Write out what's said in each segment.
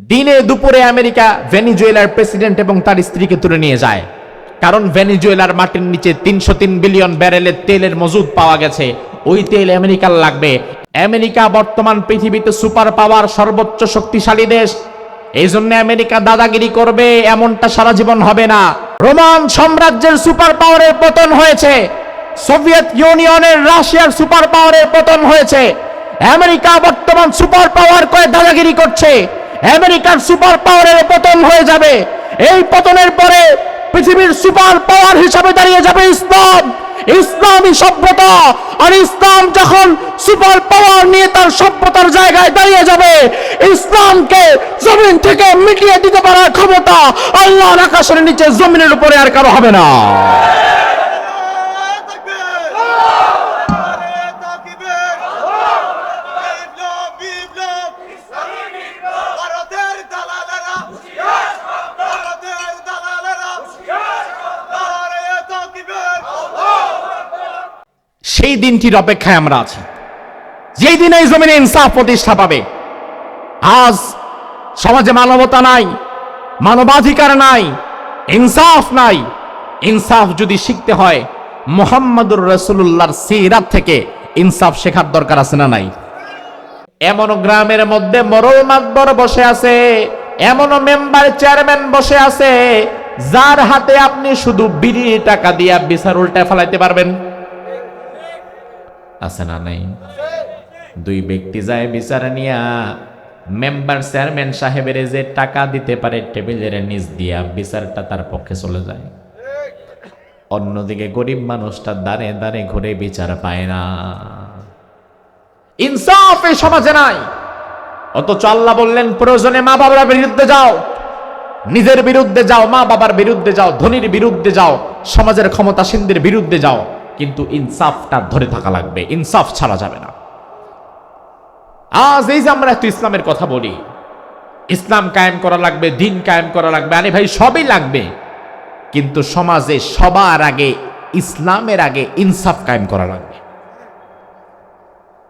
দিনে দুপুরে America ভেনিজুয়েলার president এবং তার স্ত্রীকে তুলে নিয়ে যায়, কারণ ভেনিজুয়েলার মাটির নিচে ৩০৩ বিলিয়ন ব্যারেলের তেলের মজুদ পাওয়া গেছে। ওই তেল আমেরিকার লাগবে। আমেরিকা বর্তমান পৃথিবীতে সুপার পাওয়ার সর্বোচ্চ শক্তিশালী দেশ। এই জন্য আমেরিকা দাদাগিরি করবে এমনটা সারা জীবন হবে না। রোমান সাম্রাজ্যের সুপার পাওয়ারের পতন হয়েছে, সোভিয়েত ইউনিয়নের রাশিয়ার সুপার পাওয়ারের পতন হয়েছে। আমেরিকা বর্তমান সুপার পাওয়ার করে দাদাগিরি করছে। আমেরিকার সুপার পাওয়ারের পতন হয়ে যাবে। এই পতনের পরে পৃথিবীর সুপার পাওয়ার হিসাবে দাঁড়িয়ে যাবে ইসলাম, ইসলামী সভ্যতা। আর ইসলাম যখন সুপার পাওয়ার নিয়ে তার সভ্যতার জায়গায় দাঁড়িয়ে যাবে, ইসলামকে জমিন থেকে মিটিয়ে দিতে পারার ক্ষমতা আল্লাহর আকাশের নিচে জমিনের উপরে আর কারো হবে না। সেই দিনটির অপেক্ষায় আমরা আছি, যেই দিন এই জমিনে ইনসাফ প্রতিষ্ঠা পাবে। আজ সমাজে মানবতা নাই, মানবাধিকার নাই, ইনসাফ নাই। ইনসাফ যদি শিখতে হয় মুহাম্মদুর রাসূলুল্লাহর সিরাত থেকে ইনসাফ শেখার দরকার আছে না নাই? এমন গ্রামের মধ্যে মরল মাতবর বসে আছে, এমন মেম্বার চেয়ারম্যান বসে আছে, যার হাতে আপনি শুধু বিড়ির টাকা দিয়া বিচার উল্টায় ফেলাইতে পারবেন, আছে না নাই? দুই ব্যক্তি যায় বিচার নিয়া, মেম্বার চেয়ারম্যান সাহেবের যে টাকা দিতে পারে টেবিলের নিচ দিয়া বিচারটা তার পক্ষে চলে যায়। অন্যদিকে গরিব মানুষটা দাঁড়ে দাঁড়ে ঘুরে বিচার পায় না। ইনসাফ এই সমাজে নাই। অথচ আল্লাহ বললেন প্রয়োজনে মা বাবার বিরুদ্ধে যাও, নিজের বিরুদ্ধে যাও, মা বাবার বিরুদ্ধে যাও, ধনীর বিরুদ্ধে যাও, সমাজের ক্ষমতাসীনদের বিরুদ্ধে যাও, কিন্তু ইনসাফটা ধরে থাকা লাগবে, ইনসাফ ছাড়া যাবে না। আজ এই যে আমরা একটু ইসলামের কথা বলি, ইসলাম কায়েম করা লাগবে, দিন কায়েম করা লাগবে, আরে ভাই সবই লাগবে, কিন্তু সমাজে সবার আগে ইসলামের আগে ইনসাফ কায়েম করা লাগবে।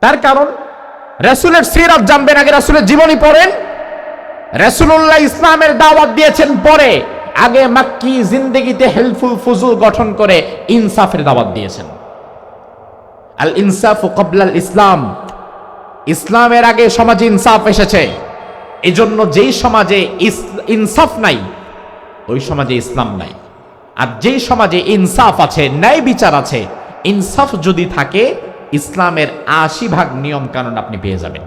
তার কারণ রাসূলের সিরাত জানবেন আগে, রাসূলের জীবনী পড়েন। রাসূলুল্লাহ ইসলামের দাওয়াত দিয়েছেন পরে, আগে মাক্কি জিন্দেগিতে হেলফুল ফুজুল গঠন করে ইনসাফের দাওয়াত দিয়েছেন। আল ইনসাফু ক্বাবলাল ইসলাম, ইসলামের আগে সমাজে ইনসাফ এসেছে। এজন্য যেই সমাজে ইনসাফ নাই ওই সমাজে ইসলাম নাই। আর যেই সমাজে ইনসাফ আছে, ন্যায় বিচার আছে, ইনসাফ যদি থাকে, ইসলামের ৮০% নিয়ম কানুন আপনি পেয়ে যাবেন।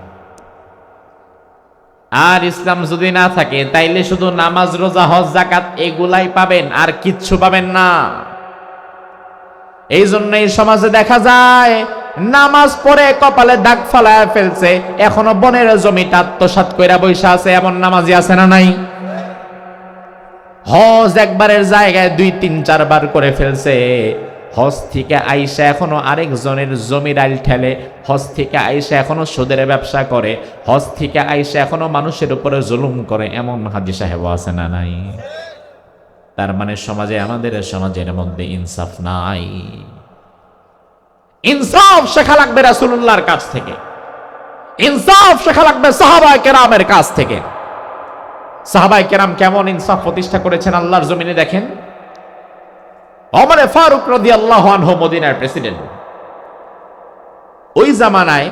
আর ইসলাম যদি না থাকে তাইলে শুধু নামাজ, রোজা, হজ, যাকাত এগুলাই পাবেন, আর কিচ্ছু পাবেন না। এই জন্য এই সমাজে দেখা যায় নামাজ পড়ে কপালে দাগ ফালায় ফেলছে, এখনো বনের জমিটা আত্মসাৎ কইরা বৈশা আছে, এমন নামাজি আছে না নাই? হজ একবারের জায়গায় ২-৩-৪ বার করে ফেলছে। হজ থেকে আইসা এখনো আরেকজনের জমির আইল ঠেলে, হজ থেকে আইসা এখনো সুদের ব্যবসা করে, হজ থেকে আইসা এখনো মানুষের উপরে জুলুম করে, এমন হাজী সাহেব আছে না নাই? তার মানে সমাজে, আমাদের সমাজের মধ্যে ইনসাফ নাই। ইনসাফ শেখা লাগবে রাসূলুল্লাহর কাছ থেকে, ইনসাফ শেখা লাগবে সাহাবায়ে কেরামের কাছ থেকে। সাহাবায়ে কেরাম কেমন ইনসাফ প্রতিষ্ঠা করেছেন আল্লাহর জমিনে দেখেন। ওমর ফারুক রাদিয়াল্লাহু আনহু মদিনার প্রেসিডেন্ট। ওই জামানায়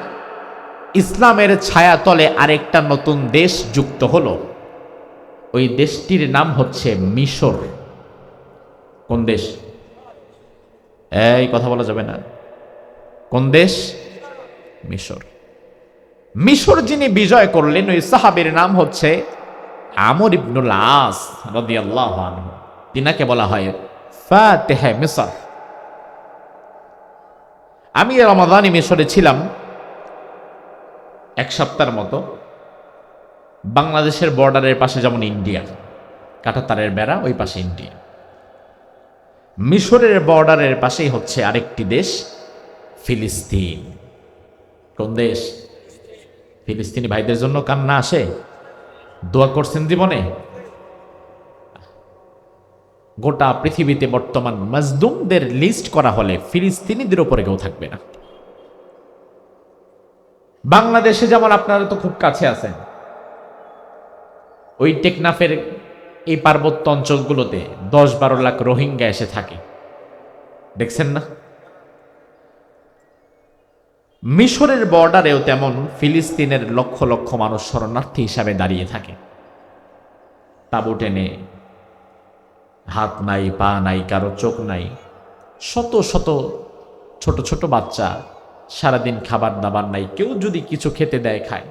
ইসলামের ছায়াতলে আরেকটা নতুন দেশ যুক্ত হলো। ওই দেশটির নাম হচ্ছে মিশর। কোন দেশ? এই কথা বলা যাবে না। কোন দেশ? মিশর। মিশর যিনি বিজয় করলেন ওই সাহাবীর নাম হচ্ছে আমর ইবনুল আস রাদিয়াল্লাহু আনহু। তিনাকে বলা হয় ফাতিহে মিসর। আমি রমাদানে মিশরে ছিলাম ১ সপ্তাহের মতো। বাংলাদেশের বর্ডারের পাশে যেমন ইন্ডিয়া, কাঁটাতারের বেড়া, ওই পাশে ইন্ডিয়া। মিশরের বর্ডারের পাশেই হচ্ছে আরেকটি দেশ, ফিলিস্তিন। কোন দেশ? ফিলিস্তিনি ভাইদের জন্য কান্না আসে? দোয়া করছেন জীবনে? গোটা পৃথিবীতে বর্তমান মাজলুমদের লিস্ট করা হলে ফিলিস্তিনিদের উপরে কেউ থাকবে না। বাংলাদেশে যেমন আপনারা তো খুব কাছে আছেন, ওই টেকনাফের এই পার্বত্য অঞ্চলগুলোতে 10-12 লাখ রোহিঙ্গা এসে থাকে, দেখছেন না? মিশরের বর্ডারেও তেমন ফিলিস্তিনের লক্ষ লক্ষ মানুষ শরণার্থী হিসাবে দাঁড়িয়ে থাকে। তাঁবু টেনে, হাত নাই, পা নাই, কারো চোখ নাই, শত শত ছোট ছোট বাচ্চা, সারাদিন খাবার দাবার নাই, কেউ যদি কিছু খেতে দেয় খায়।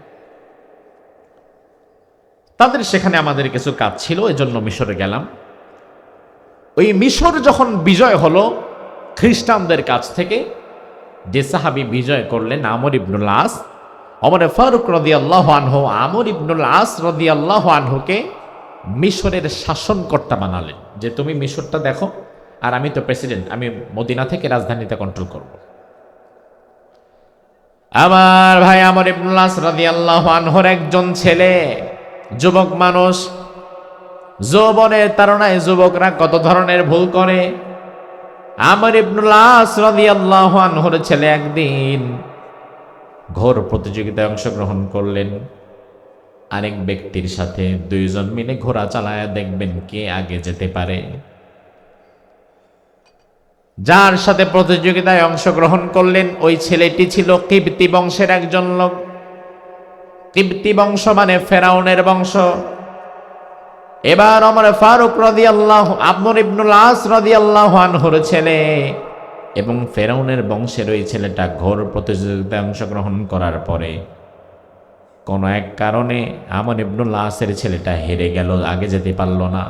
তাদের সেখানে আমাদের কিছু কাজ ছিল, এজন্য মিশরে গেলাম। ওই মিশর যখন বিজয় হলো খ্রিস্টানদের কাছ থেকে, যে সাহাবী বিজয় করলেন আমর ইবনুল আস, ওমর ফারুক রাদিয়াল্লাহু আনহু আমর ইবনুল আস রাদিয়াল্লাহু আনহুকে মিশরের শাসনকর্তা বানালেন, যে তুমি মিশরটা দেখো, আর আমি তো প্রেসিডেন্ট, আমি মদিনা থেকে রাজধানীতে কন্ট্রোল করব। আমার ভাই আমর ইবনুল আস রাদিয়াল্লাহু আনহুর একজন ছেলে, যুবক মানুষ, যৌবনের তাড়নায় যুবকরা কত ধরনের ভুল করে। আমর ইবনুল আস রাদিয়াল্লাহু আনহুর ছেলে একদিন ঘোর প্রতিযোগিতায় অংশগ্রহণ করলেন আরেক ব্যক্তির সাথে। দুইজন মিলে ঘোড়া চালায় দেখবেন কে আগে যেতে পারে। যার সাথে প্রতিযোগিতায় অংশগ্রহণ করলেন ওই ছেলেটি ছিল কিবতি বংশের একজন লোক। কিবতি বংশ মানে ফেরাউনের বংশ। এবার ওমর ফারুক রাদিয়াল্লাহু আমর ইবনুল আস রাদিয়াল্লাহু আনহুর ছেলে এবং ফেরাউনের বংশের ওই ছেলেটা ঘোর প্রতিযোগিতায় অংশগ্রহণ করার পরে কোন এক কারণে আমর ইবনুল আসের ছেলেটা হেরে গেল, আগে যেতে পারল না।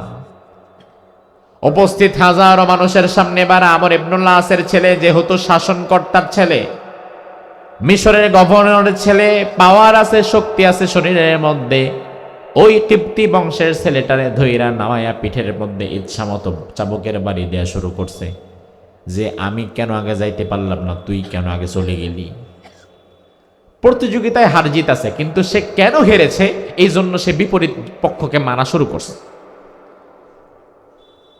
উপস্থিত হাজারো মানুষের সামনে এবার আমর ইবনুল আসের ছেলে, যেহেতু শাসনকর্তার ছেলে, মিশরের গভর্নরের ছেলে, পাওয়ার আছে, শক্তি আছে শরীরের মধ্যে, ওই কিবতি বংশের ছেলেটারে ধইরা নামায়া পিঠের মধ্যে ইচ্ছা মতো চাবুকের বাড়ি দেয়া শুরু করছে, যে আমি কেন আগে যাইতে পারলাম না, তুই কেন আগে চলে গেলি। প্রতিযোগিতায় হার জিত আছে, কিন্তু সে কেন হেরেছে এই জন্য সে বিপরীত পক্ষকে মানা শুরু করছে।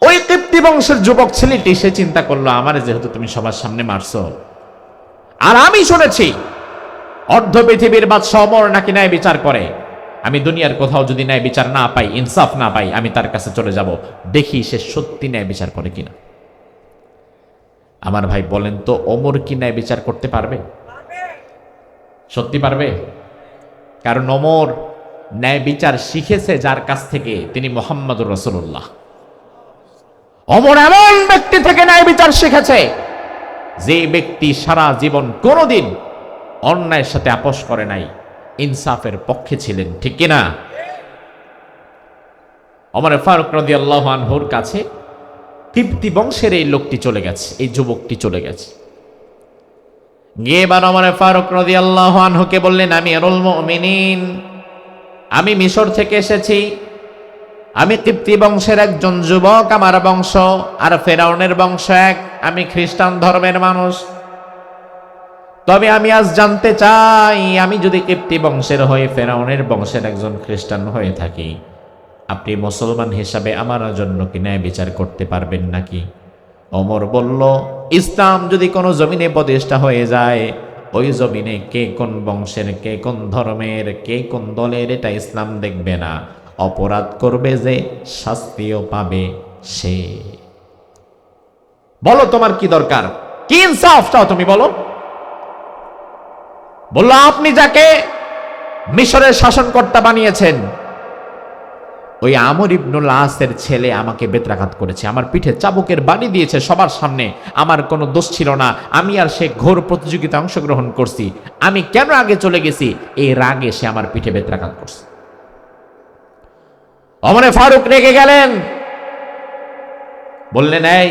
ওই কিবতি বংশের যুবক ছেলেটি সে চিন্তা করলো, আমার যেহেতু তুমি সবার সামনে মারছো, আর আমি শুনেছি অর্ধ পৃথিবীর বাদশা ওমর নাকি ন্যায় বিচার করে, আমি দুনিয়ার কোথাও যদি ন্যায় বিচার না পাই, ইনসাফ না পাই, আমি তার কাছে চলে যাব, দেখি সে সত্যি ন্যায় বিচার করে কিনা। আমার ভাই বলেন তো, ওমর কি ন্যায় বিচার করতে পারবে? সত্যি পারবে? কারণ ওমর ন্যায় বিচার শিখেছে যার কাছ থেকে, তিনি মুহাম্মদুর রাসূলুল্লাহ। ওমর এমন ব্যক্তি থেকে ন্যায় বিচার শিখেছে যে ব্যক্তি সারা জীবন কোনোদিন অন্যায়ের সাথে আপোষ করে নাই, ইনসাফের পক্ষে ছিলেন, ঠিক কিনা? ওমর ফারুক রাদিয়াল্লাহু আনহুর কাছে কিবতি বংশের এই লোকটি চলে গেছে, এই যুবকটি চলে গেছে। গিয়ে এবার ওমর ফারুক রাদিয়াল্লাহু আনহুকে বললেন, আমিরুল মুমিনিন, আমি মিশর থেকে এসেছি, আমি কিবতি বংশের একজন যুবক, আমার বংশ আর ফেরাউনের বংশ এক, আমি খ্রিস্টান ধর্মের মানুষ। তবে আমি আজ জানতে চাই, আমি যদি কিবতি বংশের হয়ে ফেরাউনের বংশের একজন খ্রিস্টান হয়ে থাকি, আপনি মুসলমান হিসাবে আমার জন্য কি ন্যায় বিচার করতে পারবেন নাকি? ওমর বলল, ইসলাম যদি কোনো জমিনে প্রতিষ্ঠা হয়ে যায়, ওই জমিনে কে কোন বংশের, কে কোন ধর্মের, কে কোন দলের, এটা ইসলাম দেখবে না। অপরাধ করবে যে, শাস্তিও পাবে সে। বলো তোমার কি দরকার, কি ইনসাফ চাও তুমি বলো? বলল, আপনি যাকে মিশরের শাসনকর্তা বানিয়েছেন, ওই আমর ইবনুল আসের ছেলে আমাকে বেত্রাঘাত করেছে, আমার পিঠে চাবুকের বাড়ি দিয়েছে সবার সামনে, আমার কোনো দোষ ছিল না, আমি আর সে ঘোর প্রতিযোগিতা অংশগ্রহণ করছি, আমি কেন আগে চলে গেছি, এই রাগে সে আমার পিঠে বেত্রাঘাত করছে। ওমর ফারুক রেগে গেলেন, বললেন, এই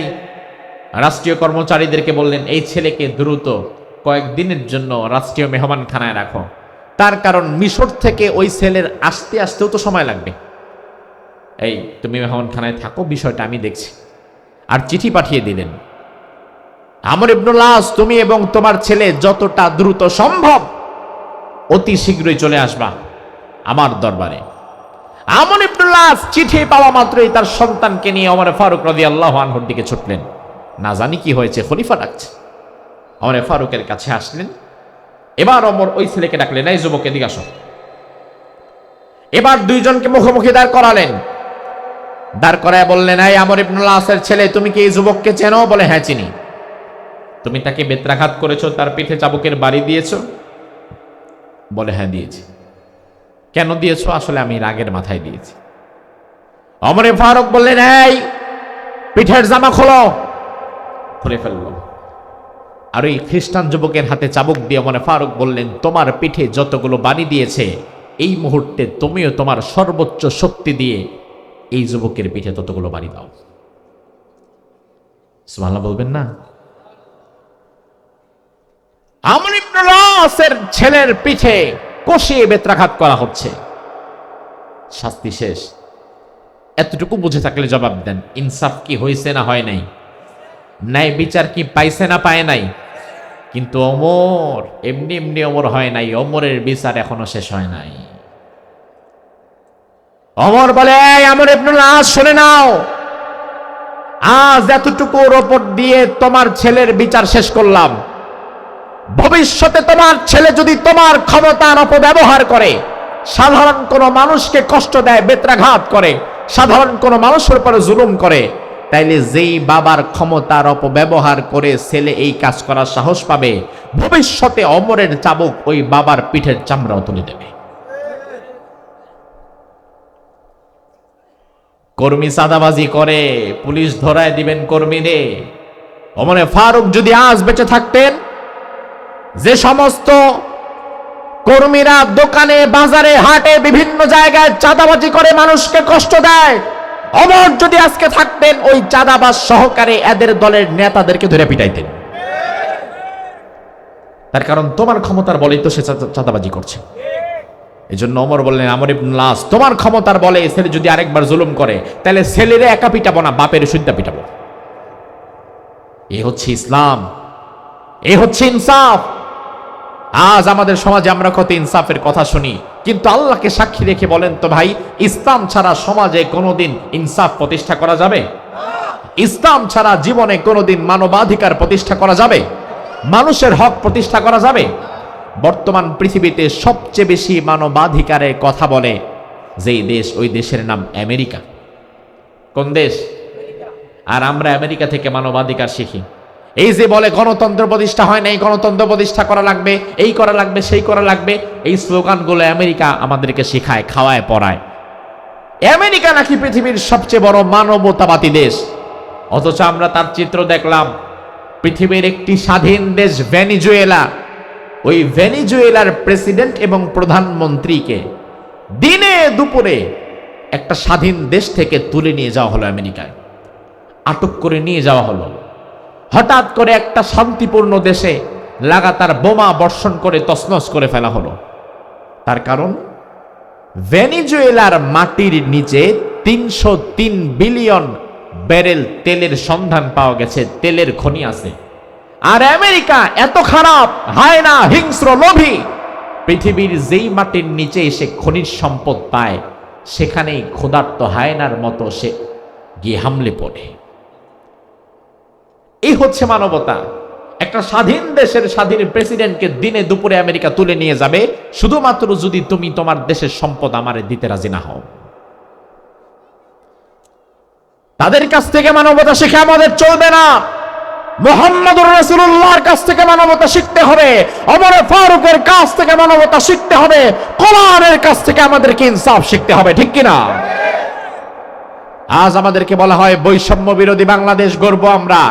রাষ্ট্রীয় কর্মচারীদেরকে বললেন, এই ছেলেকে দ্রুত কয়েকদিনের জন্য রাষ্ট্রীয় মেহমানখানায় রাখো, তার কারণ মিশর থেকে ওই ছেলের আসতে আসতেও তো সময় লাগবে, এই তুমি মেহমানখানায় থাকো, বিষয়টা আমি দেখছি। আর চিঠি পাঠিয়ে দিলেন, আমর ইবনুল আস, তুমি এবং তোমার ছেলে যতটা দ্রুত সম্ভব অতি শীঘ্রই চলে আসবা আমার দরবারে। আমর ইবনুল আস চিঠি পাওয়া মাত্রই তার সন্তানকে নিয়ে ওমর ফারুক রাদিয়াল্লাহু আনহুর দিকে ছুটলেন। না জানি কি হয়েছে, খলিফা ডাকছে। ওমর ফারুকের কাছে আসলেন। এবার ওমর ওই ছেলেকে ডাকলেন, এই যুবক এদিকে আসো। এবার দুইজনকে মুখোমুখি দাঁড় করালেন। দাঁড় করায় বললেন, এই আমর ইবনুল আসের ছেলে, তুমি কি এই যুবককে চেনো? বলে, হ্যাঁ চিনি। তুমি তাকে বেত্রাঘাত করেছো, তার পিঠে চাবুকের বাড়ি দিয়েছো? বলে, হ্যাঁ দিয়েছি। কেন দিয়েছো? আসলে আমি রাগের মাথায় দিয়েছি। ওমর ফারুক বললেন, এই পিঠের জামা খোলো। খুলে ফেললো। আর ওই খ্রিস্টান যুবকের হাতে চাবুক দিয়ে ওমর ফারুক বললেন, তোমার পিঠে যতগুলো বাড়ি দিয়েছে, এই মুহূর্তে তুমিও তোমার সর্বোচ্চ শক্তি দিয়ে এই যুবকের পিঠে ততগুলো বাড়ি দাও। সুবহানাল্লাহ বলবেন না? আমর ইবনুল আসের ছেলের পিঠে কষিয়ে বেত্রাঘাত করা হচ্ছে। শাস্তি শেষ। এতটুকু বুঝে থাকলে জবাব দেন, ইনসাফ কি হয়েছে না হয় নাই? ন্যায় বিচার কি পাইছে না পায় নাই? কিন্তু ওমর এমনি এমনি ওমর হয় নাই, ওমরের বিচার এখনো শেষ হয় নাই। ওমর বলে, এই আমর ইবনুল আস, শুনে নাও, আজ এতটুকু ওর ওপর দিয়ে তোমার ছেলের বিচার শেষ করলাম। ভবিষ্যতে তোমার ছেলে যদি তোমার ক্ষমতার অপব্যবহার করে, সাধারণ কোন মানুষকে কষ্ট দেয়, বেত্রাঘাত করে, সাধারণ কোন মানুষের উপরে জুলুম করে, তাইলে যেই বাবার ক্ষমতার অপব্যবহার করে ছেলে এই কাজ করার সাহস পাবে, ভবিষ্যতে ওমরের চাবুক ওই বাবার পিঠের চামড়াও তুলে দেবে। কর্মী চাঁদাবাজি করে, পুলিশ ধরায় দিবেন কর্মীরে। ওমর ফারুক যদি আজ বেঁচে থাকতেন, যে সমস্ত কর্মীরা দোকানে, বাজারে, হাটে, বিভিন্ন জায়গায় চাঁদাবাজি করে মানুষকে কষ্ট দেয়, ওমর যদি আজকে থাকতেন, ওই চাঁদাবাজ সহকারে এদের দলের নেতাদেরকে ধরে পিটাইতেন। তার কারণ তোমার ক্ষমতার বলেই তো সে চাঁদাবাজি করছে। এই জন্য ওমর বললেন, আমর ইবনুল আস, তোমার ক্ষমতার বলে ছেলে যদি আরেকবার জুলুম করে, তাহলে ছেলেরে একা পিটাবো না, বাপের সুদ্ধা পিটাবো। এ হচ্ছে ইসলাম, এ হচ্ছে ইনসাফ। আজ আমাদের সমাজে আমরা কত ইনসাফের কথা শুনি, কিন্তু আল্লাহকে সাক্ষী রেখে বলেন তো ভাই, ইসলাম ছাড়া সমাজে কোনোদিন ইনসাফ প্রতিষ্ঠা করা যাবে? ইসলাম ছাড়া জীবনে কোনোদিন মানবাধিকার প্রতিষ্ঠা করা যাবে? মানুষের হক প্রতিষ্ঠা করা যাবে? বর্তমান পৃথিবীতে সবচেয়ে বেশি মানবাধিকারের কথা বলে যেই দেশ, ওই দেশের নাম আমেরিকা। কোন দেশ? আর আমরা আমেরিকা থেকে মানবাধিকার শিখি। এই যে বলে গণতন্ত্র প্রতিষ্ঠা হয় নাই, গণতন্ত্র প্রতিষ্ঠা করা লাগবে, এই করা লাগবে, সেই করা লাগবে, এই স্লোগানগুলো আমেরিকা আমাদেরকে শেখায়, খাওয়ায়, পড়ায়। আমেরিকা নাকি পৃথিবীর সবচেয়ে বড় মানবতাবাদী দেশ, অথচ আমরা তার চিত্র দেখলাম। পৃথিবীর একটি স্বাধীন দেশ ভেনিজুয়েলা, ওই ভেনিজুয়েলার প্রেসিডেন্ট এবং প্রধানমন্ত্রীকে দিনে দুপুরে একটা স্বাধীন দেশ থেকে তুলে নিয়ে যাওয়া হলো আমেরিকায়, আটক করে নিয়ে যাওয়া হলো। হঠাৎ করে একটা শান্তিপূর্ণ দেশে লাগাতার বোমা বর্ষণ করে তছনছ করে ফেলা হলো। তার কারণ, ভেনিজুয়েলার মাটির নিচে 303 বিলিয়ন ব্যারেল তেলের সন্ধান পাওয়া গেছে, তেলের খনি আছে। আর আমেরিকা এত খারাপ, হায়না, হিংস্র, লোভী, পৃথিবীর যেই মাটির নিচে এসে খনিজ সম্পদ পায়, সেখানেই ক্ষুধার্ত হায়নার মতো সে গিয়ে হামলে পড়ে। এই হচ্ছে মানবতা। একটা স্বাধীন দেশের স্বাধীন প্রেসিডেন্টকে দিনে দুপুরে আমেরিকা তুলে নিয়ে যাবে, শুধুমাত্র যদি তুমি তোমার দেশের সম্পদ আমারে দিতে রাজি না হও। তাদের কাছ থেকে মানবতা শিখে আমাদের চলবে না। মুহাম্মদুর রাসূলুল্লাহর কাছ থেকে মানবতা শিখতে হবে, ওমর ফারুকের কাছ থেকে মানবতা শিখতে হবে, কোরআনের কাছ থেকে আমাদেরকে ইনসাফ শিখতে হবে, ঠিক কিনা? আজ আমাদেরকে বলা হয় বৈষম্য বিরোধী বাংলাদেশ গড়ব আমরা।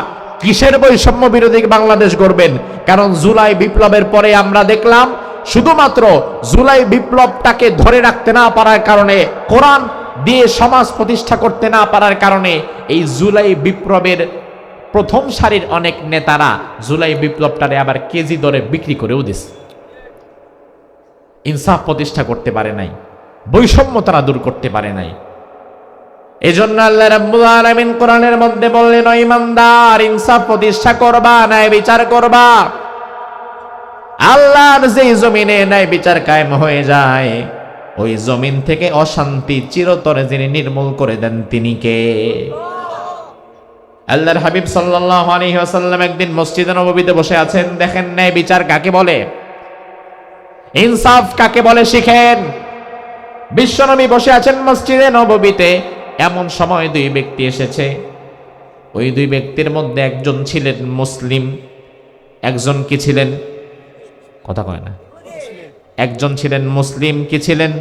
কিসের বৈষম্য বিরোধী বাংলাদেশ গড়বেন? কারণ জুলাই বিপ্লবের পরে আমরা দেখলাম, শুধুমাত্র জুলাই বিপ্লবটাকে ধরে রাখতে না পারার কারণে, কোরআন দিয়ে সমাজ প্রতিষ্ঠা করতে না পারার কারণে, এই জুলাই বিপ্লবের প্রথম সারির অনেক নেতারা জুলাই বিপ্লবটারে আবার কেজি দরে বিক্রি করেও দিছে। ইনসাফ প্রতিষ্ঠা করতে পারে নাই, বৈষম্য তারা দূর করতে পারে নাই। এজন্য আল্লাহ রাব্বুল আলামিন কোরআনের মধ্যে বললেন, ও ঈমানদার, ইনসাফ প্রতিষ্ঠা করবা, ন্যায় বিচার করবা। আল্লাহর যেই জমিনে ন্যায় বিচার কায়েম হয়ে যায়, ওই জমিন থেকে অশান্তি চিরতরে যিনি নির্মূল করে দেন, তিনি কে? আল্লাহর হাবিব সাল্লাল্লাহু আলাইহি ওয়াসাল্লাম একদিন মসজিদে নববীতে বসে আছেন। দেখেন ন্যায় বিচার কাকে বলে, ইনসাফ কাকে বলে শিখেন। বিশ্বনবী বসে আছেন মসজিদে নববীতে, এমন সময় দুই ব্যক্তি এসেছে। ওই দুই ব্যক্তির মধ্যে একজন ছিলেন মুসলিম, একজন কি ছিলেন, কথা কয় না, একজন ছিলেন মুসলিম, কি ছিলেন,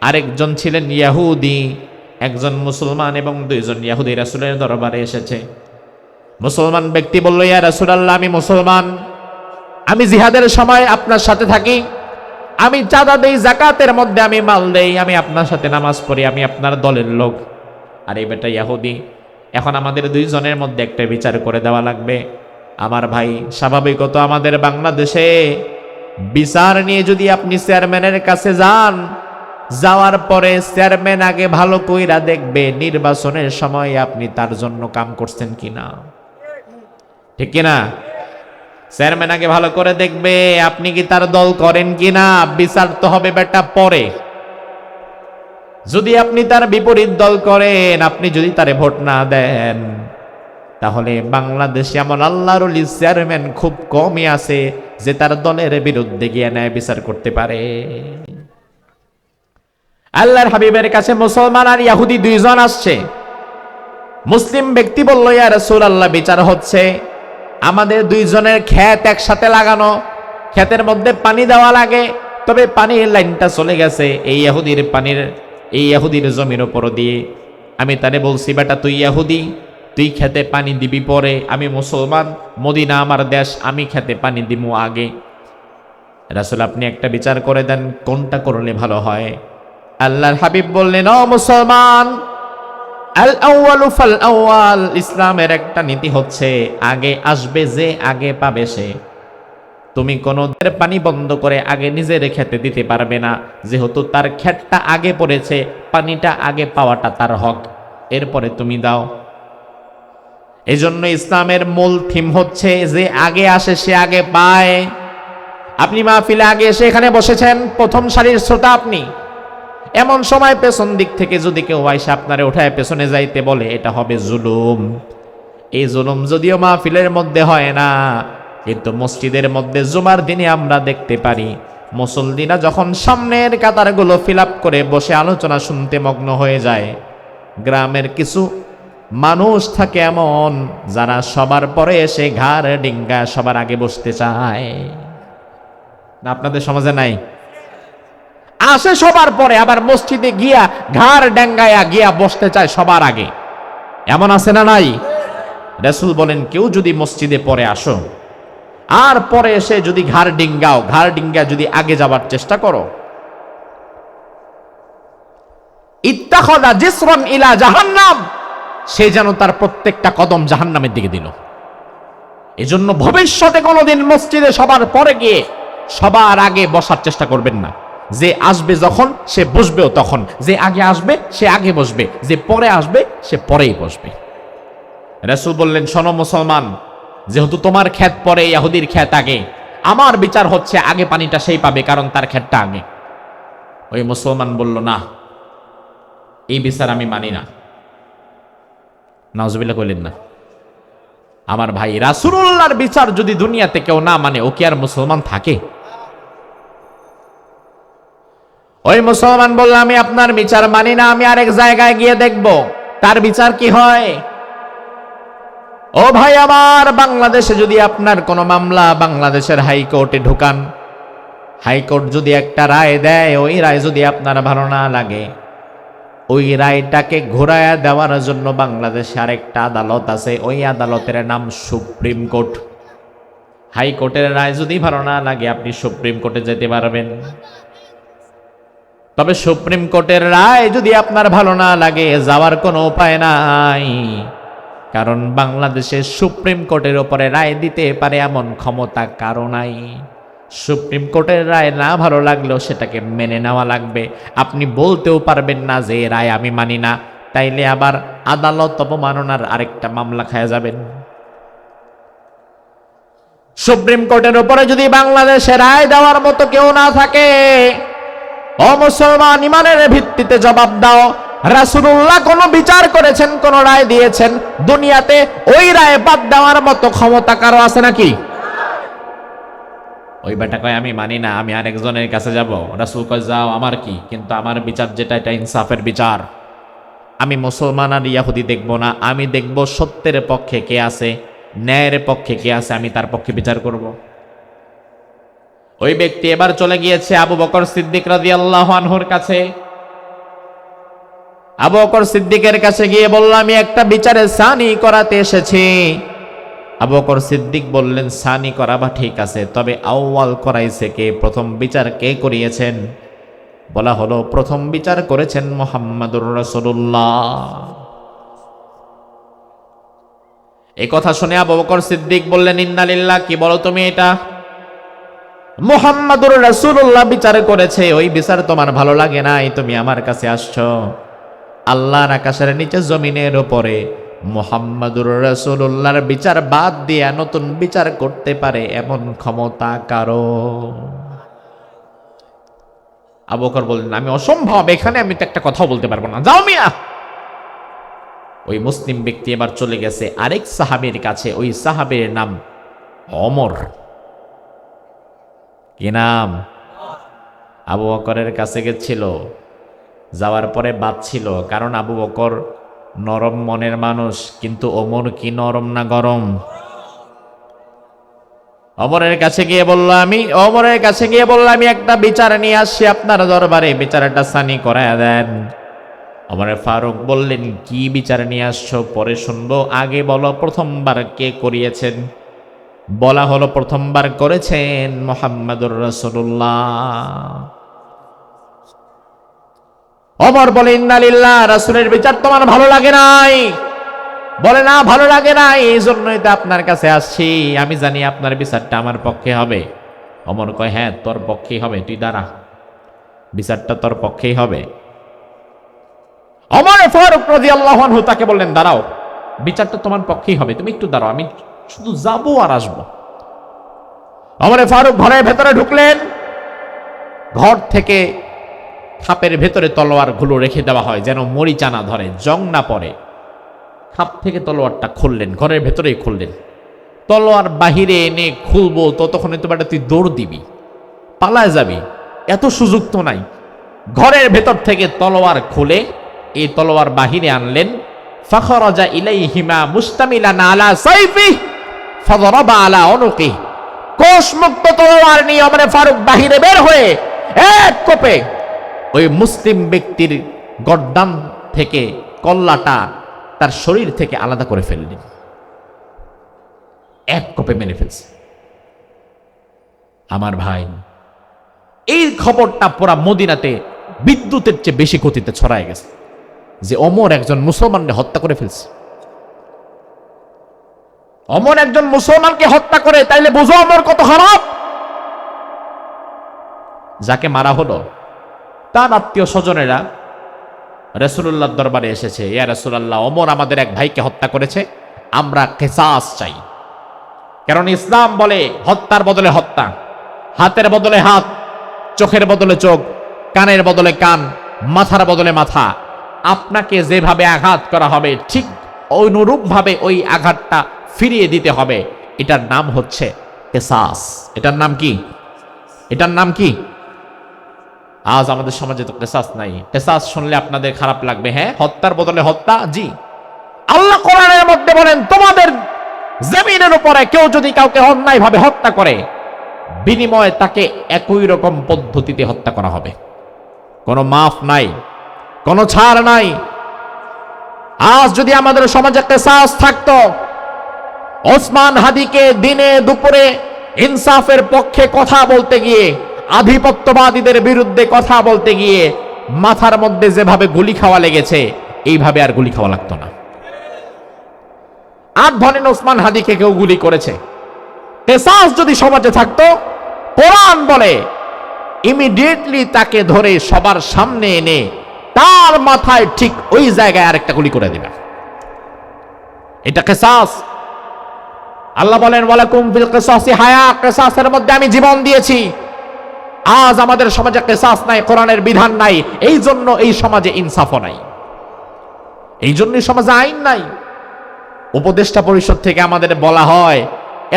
আরেকজন ছিলেন ইহুদি। একজন মুসলমান এবং দুইজন ইহুদি রাসূলের দরবারে এসেছে। মুসলমান ব্যক্তি বলল, ইয়া রাসূলুল্লাহ, আমি মুসলমান, আমি জিহাদের সময় আপনার সাথে থাকি, আমি চাঁদা দেই, যাকাতের মধ্যে আমি মাল দেই, আমি আপনার সাথে নামাজ পড়ি, আমি আপনার দলের লোক। আর এই বেটা ইহুদি। এখন আমাদের দুইজনের মধ্যে একটা বিচার করে দেওয়া লাগবে। আমার ভাই, স্বাভাবিকত আমাদের বাংলাদেশে বিচার নিয়ে যদি আপনি চেয়ারম্যানের কাছে যান, যাওয়ার পরে চেয়ারম্যান আগে ভালো কইরা দেখবে নির্বাচনের সময় আপনি তার জন্য কাম করছেন কিনা, ঠিক কিনা? চেয়ারম্যান আগে ভালো করে দেখবে আপনি কি তার দল করেন কিনা। বিচার তো হবে বেটা পরে। যদি আপনি তার বিপরীত দল করেন, আপনি যদি তারে ভোট না দেন, তাহলে বাংলাদেশে এমন আল্লাহর ওলি চেয়ারম্যান খুব কমই আছে যে তার দলের বিরুদ্ধে গিয়ে ন্যায় বিচার করতে পারে। আল্লাহর হাবিবের কাছে মুসলমান আর ইহুদি দুইজন আসছে। মুসলিম ব্যক্তি বলল, ইয়া রাসূলুল্লাহ, বিচার হচ্ছে আমাদের দুইজনের ক্ষেত একসাথে লাগানো, ক্ষেতের মধ্যে পানি দেওয়া লাগে, তবে পানির লাইনটা চলে গেছে এই ইহুদির জমির উপর দিয়ে। আমি তারে বলছি, বেটা তুই ইহুদি, তুই খেতে পানি দিবি পরে, আমি মুসলমান, মদিনা আমার দেশ, আমি খেতে পানি দিমু আগে। রাসূল, আপনি একটা বিচার করে দেন, কোনটা করলে ভালো হয়? আল্লাহর হাবিব বললেন, ও মুসলমান, আল আউয়ালু ফাল আউয়াল, ইসলামের একটা নীতি হচ্ছে আগে আসবে যে আগে পাবে সে। তুমি কোনো পানি বন্ধ করে আগে নিজের খেতে দিতে পারবে না, যেহেতু তার ক্ষেতটা আগে পড়েছে, পানিটা আগে পাওয়াটা তার হক, এরপরে তুমি দাও। এজন্য ইসলামের মূল থিম হচ্ছে যে আগে আসে সে আগে পায়। আপনি মাহফিলে আগে এসে এখানে বসেছেন, প্রথম সারির শ্রোতা আপনি, এমন সময় পেছন দিক থেকে যদি কেউ আইসা আপনারে উঠায় পেছনে যাইতে বলে, এটা হবে জুলুম। এই জুলুম যদিও মাহফিলের মধ্যে হয় না, কিন্তু মসজিদের মধ্যে জুমার দিনে আমরা দেখতে পারি মুসল্লিরা যখন সামনের কাতারগুলো ফিল আপ করে বসে আলোচনা শুনতে মগ্ন হয়ে যায়, গ্রামের কিছু মানুষ থাকে এমন যারা সবার পরে এসে ঘাড় ডিঙ্গা সবার আগে বসতে চায় না? আপনাদের সমাজে নাই? আসে সবার পরে, আবার মসজিদে গিয়া ঘাড় ডেঙ্গায়া গিয়া বসতে চায় সবার আগে, এমন আছে না নাই? রাসূল বলেন, কেউ যদি মসজিদে পরে আসো আর পরে এসে যদি ঘাড় ডিঙ্গা যদি আগে যাবার চেষ্টা করো, ইত্তাখাযা জিসরান ইলা জাহান্নাম, সে যেন তার প্রত্যেকটা কদম জাহান্নামের দিকে দিল। এজন্য ভবিষ্যতে কোনোদিন মসজিদে সবার পরে গিয়ে সবার আগে বসার চেষ্টা করবেন না। যে আসবে যখন সে বসবেও তখন, যে আগে আসবে সে আগে বসবে, যে পরে আসবে সে পরেই বসবে। রাসূল বললেন, শোনো মুসলমান, যেহেতু তোমার ক্ষেত পরে, ইহুদির ক্ষেত আগে, আমার বিচার হচ্ছে আগে পানিটা সেই পাবে, কারণ তার ক্ষেতটা আগে। ওই মুসলমান বলল, না, এই বিচার আমি মানি না। নাউজুবিল্লাহ কইলেন না? আমার ভাই, রাসূলুল্লাহর বিচার যদি দুনিয়াতে কেউ না মানে, ও কি আর মুসলমান থাকে? ওই মুসলমান বলল, আমি আপনার বিচার মানি না, আমি আরেক জায়গায় গিয়ে দেখব তার বিচার কি হয়। ও ভাই আমার, বাংলাদেশে যদি আপনার কোনো মামলা বাংলাদেশের হাইকোর্টে ঢুকান, হাইকোর্ট যদি একটা রায় দেয়, ওই রায় যদি আপনার ভালো না লাগে, ওই রায়টাকে ঘোরায়া দেওয়ার জন্য বাংলাদেশে আরেকটা আদালত আছে, ওই আদালতের নাম সুপ্রিম কোর্ট। হাইকোর্টের রায় যদি ভালো না লাগে, আপনি সুপ্রিম কোর্টে যেতে পারবেন। তবে সুপ্রিম কোর্টের রায় যদি আপনার ভালো না লাগে, যাওয়ার কোনো উপায় নাই, কারণ বাংলাদেশের সুপ্রিম কোর্টের উপরে রায় দিতে পারে এমন ক্ষমতা কারো নাই। সুপ্রিম কোর্টের রায় না ভালো লাগলেও সেটাকে মেনে নেওয়া লাগবে। আপনি বলতেও পারবেন না যে রায় আমি মানি না, তাইলে আবার আদালত অবমাননার আরেকটা মামলা খায়া যাবেন। সুপ্রিম কোর্টের উপরে যদি বাংলাদেশে রায় দেওয়ার মতো কেউ না থাকে, ও মুসলমান, ইমানের ভিত্তিতে জবাব দাও, রাসূলুল্লাহ কোন বিচার করেছেন, কোন রায় দিয়েছেন, দুনিয়াতে ওই রায় বাদ দেওয়ার মতো ক্ষমতা কারো আছে নাকি? ওই বেটা কয় আমি মানি না, আমি আরেকজনের কাছে যাব। রাসূল কয় যাও, আমার কি, কিন্তু আমার বিচার যেটা এটা ইনসাফের বিচার। আমি মুসলমান আর ইহুদি দেখব না, আমি দেখব সত্যের পক্ষে কে আছে, ন্যায়ের পক্ষে কে আছে, আমি তার পক্ষে বিচার করব। ওই ব্যক্তি এবার চলে গিয়েছে আবু বকর সিদ্দিক রাদিয়াল্লাহু আনহুর কাছে। আবু বকর সিদ্দিকের কাছে গিয়ে বলল, আমি একটা বিচারে সানি করাতে এসেছি। আবু বকর সিদ্দিক বললেন, সানি করাবা ঠিক আছে, তবে আউয়াল করাইছে কে, প্রথম বিচার কে করিয়েছেন? বলা হলো প্রথম বিচার করেছেন মুহাম্মাদুর রাসূলুল্লাহ। এই কথা শুনে আবু বকর সিদ্দিক বললেন, ইন্না লিল্লাহ, কি বলো তুমি এটা? মুহাম্মাদুর রাসূলুল্লাহ বিচার করেছে, ওই বিচার তোমার ভালো লাগে নাই, তুমি আমার কাছে আসছো। আল্লাহর আকাশের নিচে জমিনের উপরে মুহাম্মাদুর রাসূলুল্লাহর বিচার বাদ দিয়া নতুন বিচার করতে পারে এমন ক্ষমতা কারো? আবু বকর বললেন, আমি অসম্ভব, এখানে আমি তো একটা কথা বলতে পারবো না, যাও মিয়া। ওই মুসলিম ব্যক্তি এবার চলে গেছে আরেক সাহাবীর কাছে। ওই সাহাবীর নাম ওমর। কি নাম? আবু বকরের কাছে গেছিল, যাওয়ার পরে বাঁচছিল, কারণ আবু বকর নরম মনের মানুষ, কিন্তু ওমর কি নরম না গরম? ওমরের কাছে গিয়ে বলল, আমি একটা বিচার নিয়ে আসছি আপনার দরবারে, বিচারটা সানি করায় দেন। ওমরে ফারুক বললেন, কি বিচার নিয়ে আসছো? পরে শুনবো, আগে বলো প্রথমবার কে করিয়েছেন? বলা হলো প্রথমবার করেছেন মুহাম্মাদুর রাসূলুল্লাহ। ওমর বলে, ইন্না লিল্লাহ, রাসূলের বিচার তোমার ভালো লাগে নাই? বলে, না ভালো লাগে নাই, এই জন্যই তো আপনার কাছে আসছি, আমি জানি আপনার বিচারটা আমার পক্ষে হবে। ওমর কয়, হ্যাঁ তোর পক্ষেই হবে, তুই দাঁড়া, বিচারটা তোর পক্ষেই হবে। ওমর ফারুক রাদিয়াল্লাহু আনহু তাকে বললেন, দাঁড়াও, বিচারটা তোমার পক্ষেই হবে, তুমি একটু দাঁড়াও, আমি শুধু যাবো আর আসবো। ওমর ফারুক ঘরের ভেতরে ঢুকলেন। ঘর থেকে খাপের ভেতরে তলোয়ার গুলো রেখে দেওয়া হয় যেন মরিচা না ধরে, জং না পড়ে। খাপ থেকে তলোয়ারটা খুললেন, ঘরের ভেতরেই খুললেন। তলোয়ার বাহিরে এনে খুলবো ততক্ষণে তো বেটা তুই দৌড় দিবি, পালায় যাবি, এত সুযোগ তো নাই। ঘরের ভেতর থেকে তলোয়ার খুলে এই তলোয়ার বাহিরে আনলেন। ফাখরাজা ইলাইহিমা মুস্তামিলান আলা সাইফি ফাদরাবা আলা উনুকি। কোষমুক্ত তলোয়ার নিয়ে ওমর ফারুক বাহিরে বের হয়ে এক কোপে ওই মুসলিম ব্যক্তির গর্দান থেকে কল্লাটা তার শরীর থেকে আলাদা করে ফেললেন, এক কোপে মেরে ফেলছে। আমার ভাই, এই খবরটা পুরা মদিনাতে বিদ্যুতের চেয়ে বেশি গতিতে ছড়ায় গেছে যে ওমর একজন মুসলমানকে হত্যা করে ফেলছে। ওমর একজন মুসলমানকে হত্যা করে, তাইলে বুঝো ওমর কত খারাপ। যাকে মারা হলো তার আত্মীয় স্বজনেরা রাসূলুল্লাহর দরবারে এসেছে, ইয়া রাসূলুল্লাহ, ওমর আমাদের এক ভাইকে হত্যা করেছে, আমরা কিসাস চাই। কারণ ইসলাম বলে হত্যার বদলে হত্যা, হাতের বদলে হাত, চোখের বদলে চোখ, কানের বদলে কান, মাথার বদলে মাথা। আপনাকে যেভাবে আঘাত করা হবে ঠিক অনুরূপভাবে ওই আঘাতটা ফিরিয়ে দিতে হবে। এটার নাম হচ্ছে কিসাস। এটার নাম কি? এটার নাম কি? আজ আমাদের সমাজে তো কিসাস নাই। কিসাস শুনলে আপনাদের খারাপ লাগবে, হ্যাঁ, হত্যার বদলে হত্যা। জি, আল্লাহ কোরআনের মধ্যে বলেন, তোমাদের জমিনের উপরে কেউ যদি কাউকে অন্যায়ভাবে হত্যা করে, বিনিময়ে তাকে একই রকম পদ্ধতিতে হত্যা করা হবে, কোনো মাফ নাই, কোনো ছাড় নাই। আজ যদি আমাদের সমাজে কিসাস থাকতো, ওসমান হাদিকে দিনে দুপুরে ইনসাফের পক্ষে কথা বলতে গিয়ে, আধিপত্যবাদীদের বিরুদ্ধে কথা বলতে গিয়ে মাথার মধ্যে যেভাবে গুলি খাওয়া লেগেছে, এইভাবে আর গুলি খাওয়া লাগতো না। 8 ধরনের ওসমান হাদিকে কেউ গুলি করেছে। কিসাস যদি সমাজে থাকতো, কোরআন বলে ইমিডিয়েটলি তাকে ধরে সবার সামনে এনে তার মাথায় ঠিক ওই জায়গায় আরেকটা গুলি করে দিবে। এটা কিসাস। আল্লাহ বলেন, ওয়ালাকুম ফিল কিসাসি হায়া, কিসাসের মধ্যে আমি জীবন দিয়েছি। আজ আমাদের সমাজে কিসাস নাই, কোরআনের বিধান নাই, এই জন্য এই সমাজে ইনসাফও নাই, এই জন্যই সমাজে আইন নাই। উপদেষ্টা পরিষদ থেকে আমাদের বলা হয়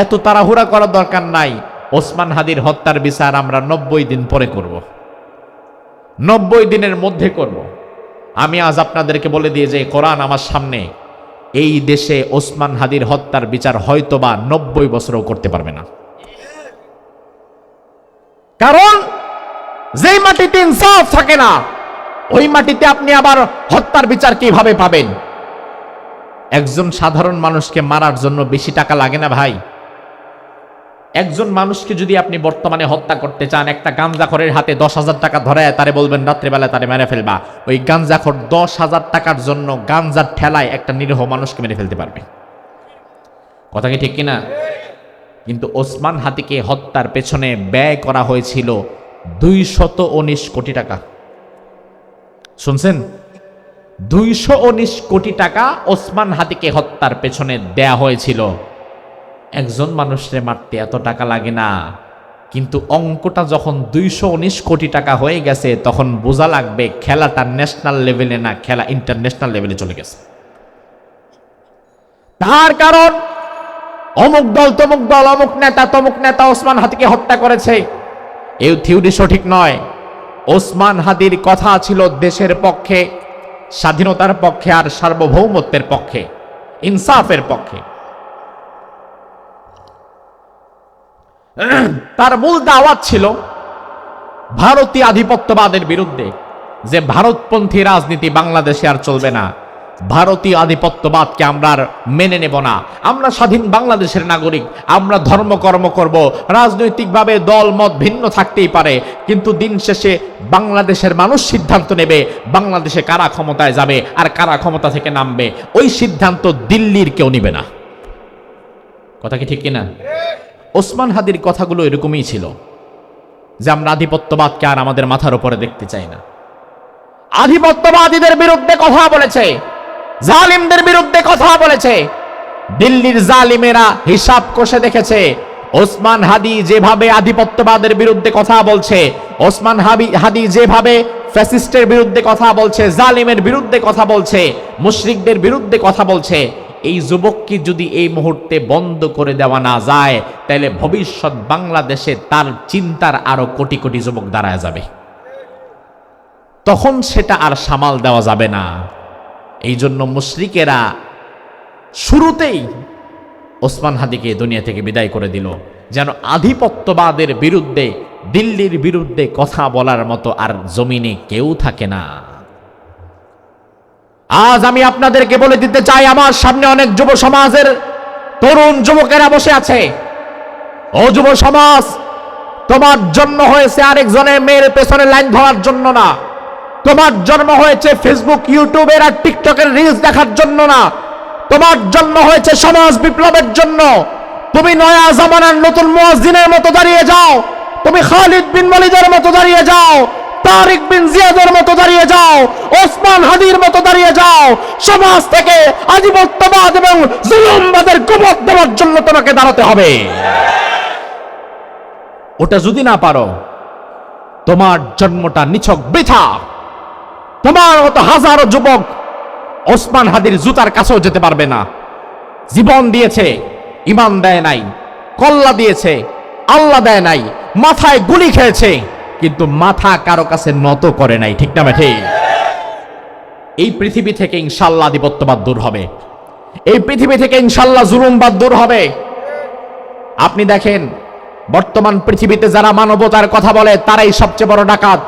এত তাড়াহুড়া করার দরকার নাই, ওসমান হাদির হত্যার বিচার আমরা 90 দিন পরে করব, 90 দিনের মধ্যে করব। আমি আজ আপনাদেরকে বলে দিয়ে যে কোরআন আমার সামনে, এই দেশে ওসমান হাদির হত্যার বিচার হয়তোবা 90 বছরও করতে পারবে না। কারণ যেই মাটিতে ইনসাফ থাকে না, ওই মাটিতে আপনি আবার হত্যার বিচার কিভাবে পাবেন? একজন সাধারণ মানুষকে মারার জন্য বেশি টাকা লাগে না ভাই। একজন মানুষকে যদি আপনি বর্তমানে হত্যা করতে চান, একটা গাঞ্জাখোরের হাতে 10,000 টাকা ধরায় তারে বলবেন রাত্রেবেলা তারে মেরে ফেলবা, ওই গাঞ্জাখোর 10,000 টাকার জন্য গাঞ্জার ঠেলায় একটা নিরীহ মানুষকে মেরে ফেলতে পারবে। কথা কি ঠিক কিনা? কিন্তু ওসমান হাদিকে হত্যার পেছনে ব্যয় করা হয়েছিল 219 কোটি টাকা। শুনছেন? 219 কোটি টাকা ওসমান হাদিকে হত্যার পেছনে দেয়া হয়েছিল। একজন মানুষরে মারতে এত টাকা লাগে না, কিন্তু অঙ্কটা যখন 219 কোটি টাকা হয়ে গেছে তখন বোঝা লাগবে খেলাটা ন্যাশনাল লেভেলে না, খেলা ইন্টারন্যাশনাল লেভেলে চলে গেছে। তার কারণ অমুক দল তমুক দল, অমুক নেতা তমুক নেতা ওসমান হাদিকে হত্যা করেছে, এই থিওরি সঠিক নয়। ওসমান হাদির কথা ছিল দেশের পক্ষে, স্বাধীনতার পক্ষে, আর সার্বভৌমত্বের পক্ষে, ইনসাফের পক্ষে। তার মূল দাওয়াত ছিল ভারতীয় আধিপত্যবাদের বিরুদ্ধে, যে ভারতপন্থী রাজনীতি বাংলাদেশে আর চলবে না, ভারতীয় আধিপত্যবাদকে আমরা আর মেনে নেব না, আমরা স্বাধীন বাংলাদেশের নাগরিক, আমরা ধর্মকর্ম করব, রাজনৈতিকভাবে দল মত ভিন্ন থাকতেই পারে, কিন্তু দিন শেষে বাংলাদেশের মানুষ সিদ্ধান্ত নেবে বাংলাদেশে কারা ক্ষমতায় যাবে আর কারা ক্ষমতা থেকে নামবে। ওই সিদ্ধান্ত দিল্লির কেউ নিবে না। কথা কি ঠিক কিনা? ওসমান হাদির কথাগুলো এরকমই ছিল যে আমরা আধিপত্যবাদকে আর আমাদের মাথার উপরে দেখতে চাই না। আধিপত্যবাদীদের বিরুদ্ধে কথা বলেছে, জালিমদের বিরুদ্ধে কথা বলেছে। দিল্লির জালিমেরা হিসাব কষে দেখেছে ওসমান হাদি যেভাবে আধিপত্যবাদের বিরুদ্ধে কথা বলছে, ওসমান হাদি যেভাবে ফ্যাসিস্টের বিরুদ্ধে কথা বলছে, জালিমের বিরুদ্ধে কথা বলছে, মুশরিকদের বিরুদ্ধে কথা বলছে, এই যুবককে যদি এই মুহূর্তে বন্ধ করে দেওয়া না যায় তাহলে ভবিষ্যৎ বাংলাদেশে তার চিন্তার আরো কোটি কোটি যুবক দাঁড়ায় যাবে, তখন সেটা আর সামাল দেওয়া যাবে না। এই জন্য মুশরিকেরা শুরুতেই ওসমান হাদিকে দুনিয়া থেকে বিদায় করে দিল, যেন আধিপত্যবাদের বিরুদ্ধে, দিল্লির বিরুদ্ধে কথা বলার মতো আর জমিনে কেউ থাকে না। আজ আমি আপনাদেরকে বলে দিতে চাই, আমার সামনে অনেক যুব সমাজের তরুণ যুবকেরা বসে আছে। ও যুব সমাজ, তোমার জন্ম হয়েছে আরেকজনের মেয়ের পেছনে লাইন ধরার জন্য না, তোমার জন্ম হয়েছে ফেসবুক, ইউটিউবের আর টিকটকের রিলস দেখার জন্য না, তোমার জন্ম হয়েছে সমাজ বিপ্লবের জন্য। তুমি নয়া জামানার নতুন মুয়াজ্জিনের মতো দাঁড়িয়ে যাও, তুমি খালিদ বিন ওয়ালিদের মতো দাঁড়িয়ে যাও, তারিক বিন জিয়াদের মতো দাঁড়িয়ে যাও, ওসমান হাদির মতো দাঁড়িয়ে যাও। সমাজ থেকে আধিপত্যবাদ এবং জুলুমবাদের কবর দেওয়ার জন্য তোমাকে দাঁড়াতে হবে। ওটা যদি না পারো, তোমার জন্মটা নিছক বৃথা। তোমার মতো হাজারো যুবক ওসমান হাদির জুতার কাছেও যেতে পারবে না। জীবন দিয়েছে, ইমান দেয় নাই, কল্লা দিয়েছে, আল্লাহ দেয় নাই, মাথায় গুলি খেয়েছে, কিন্তু মাথা কারো কাছে নত করে নাই। ঠিক না ঠিক? এই পৃথিবী থেকে ইনশাআল্লাহ আধিপত্যবাদ দূর হবে, এই পৃথিবী থেকে ইনশাআল্লাহ জুলুমবাদ দূর হবে। আপনি দেখেন বর্তমান পৃথিবীতে যারা মানবতার কথা বলে তারাই সবচেয়ে বড় ডাকাত,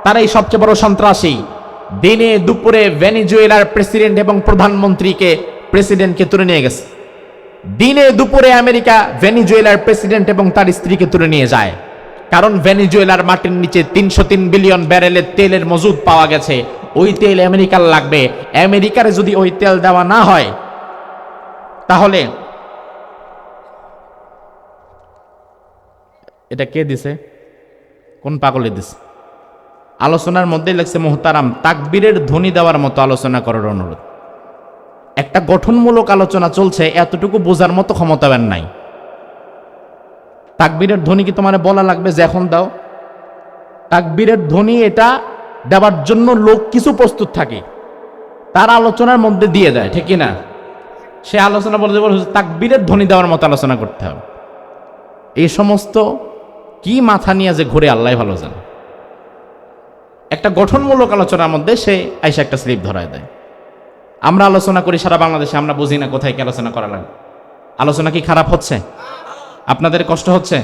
তারাই সবচেয়ে বড় সন্ত্রাসী। দিনে দুপুরে ভেনেজুয়েলার প্রেসিডেন্ট এবং প্রেসিডেন্টকে তুলে নিয়ে গেছে। দিনে দুপুরে আমেরিকা ভেনেজুয়েলার প্রেসিডেন্ট এবং তার স্ত্রীকে তুলে নিয়ে যায়, কারণ ভেনেজুয়েলার মাটির নিচে 303 বিলিয়ন ব্যারেলের তেলের মজুদ পাওয়া গেছে। ওই তেল আমেরিকার লাগবে। আমেরিকার যদি ওই তেল দেওয়া না হয় তাহলে, এটা কে দিছে, কোন পাগলে দিছে? আলোচনার মধ্যে লেখছে মোহতারাম তাকবীরের ধ্বনি দেওয়ার মতো আলোচনা করার অনুরোধ। একটা গঠনমূলক আলোচনা চলছে, এতটুকু বোঝার মতো ক্ষমতা নাই। তাকবীরের ধ্বনি কি তোমার বলা লাগবে যে এখন দাও? তাকবীরের ধ্বনি এটা দেওয়ার জন্য লোক কিছু প্রস্তুত থাকে, তার আলোচনার মধ্যে দিয়ে দেয়, ঠিক না? সে আলোচনা বলতে বলে তাকবীরের ধ্বনি দেওয়ার মতো আলোচনা করতে হবে। এই সমস্ত কি মাথা নিয়ে যে ঘুরে আল্লাহ ভালো জানে। একটা গঠনমূলক আলোচনার মধ্যে সে আইসা একটা স্লিপ ধরায় দেয়। আমরা আলোচনা করি সারা বাংলাদেশে, আমরা বুঝি না কোথায় কি আলোচনা করা লাগে। আলোচনা কি খারাপ হচ্ছে? আপনাদের কষ্ট হচ্ছে?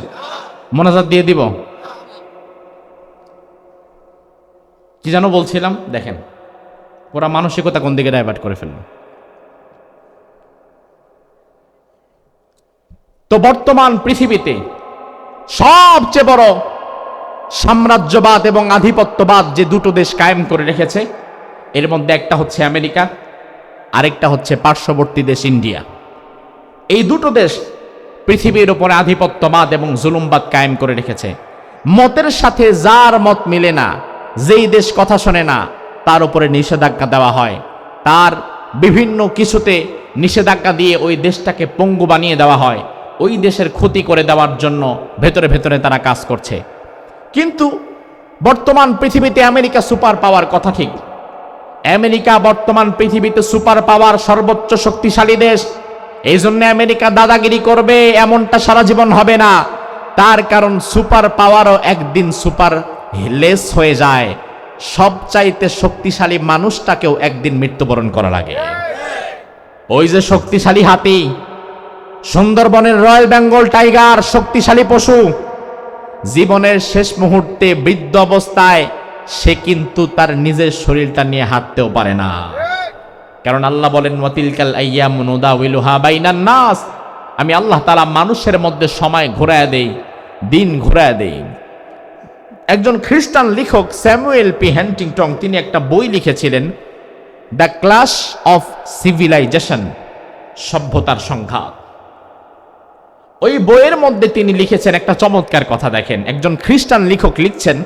মোনাজাত দিয়ে দিব? কি যেন বলছিলাম, দেখেন ওরা মানসিকতা কোন দিকে ডাইভার্ট করে ফেলল। তো বর্তমান পৃথিবীতে সবচেয়ে বড় সাম্রাজ্যবাদ এবং আধিপত্যবাদ যে দুটো দেশ কায়েম করে রেখেছে, এর মধ্যে একটা হচ্ছে আমেরিকা, আরেকটা হচ্ছে পার্শ্ববর্তী দেশ ইন্ডিয়া। এই দুটো দেশ পৃথিবীর উপরে আধিপত্যবাদ এবং জুলুমবাদ কায়েম করে রেখেছে। মতের সাথে যার মত মিলে না, যেই দেশ কথা শোনে না, তার উপরে নিষেধাজ্ঞা দেওয়া হয়, তার বিভিন্ন কিছুতে নিষেধাজ্ঞা দিয়ে ওই দেশটাকে পঙ্গু বানিয়ে দেওয়া হয়, ওই দেশের ক্ষতি করে দেওয়ার জন্য ভেতরে ভেতরে তারা কাজ করছে। কিন্তু বর্তমান পৃথিবীতে আমেরিকা সুপার পাওয়ার, কথা ঠিক, আমেরিকা বর্তমান পৃথিবীতে সুপার পাওয়ার, সর্বোচ্চ শক্তিশালী দেশ। এই জন্য আমেরিকা দাদাগিরি করবে এমনটা সারা জীবন হবে না। তার কারণ সুপার পাওয়ারও একদিন সুপার লেস হয়ে যায়। সবচাইতে শক্তিশালী মানুষটাকেও একদিন মৃত্যুবরণ করা লাগে। ওই যে শক্তিশালী হাতি, সুন্দরবনের রয়্যাল বেঙ্গল টাইগার, শক্তিশালী পশু, জীবনের শেষ মুহূর্তে বৃদ্ধ অবস্থায় সে কিন্তু তার নিজের শরীরটা নিয়ে হাঁটতেও পারে না। কারণ আল্লাহ বলেন ওয়াতিলকাল আইয়ামু নুদাউিলুহা বাইনান নাস, আমি আল্লাহ তাআলা মানুষের মধ্যে সময় ঘোরায় দেই, দিন ঘোরায় দেই। একজন খ্রিস্টান লেখক স্যামুয়েল পি হ্যান্টিংটন, তিনি একটা বই লিখেছিলেন, দ্য ক্লাশ অফ সিভিলাইজেশন, সভ্যতার সংঘাত। ওই বইয়ের মধ্যে তিনি লিখেছেন একটা চমৎকার কথা। দেখেন, একজন খ্রিস্টান লেখক লিখছেন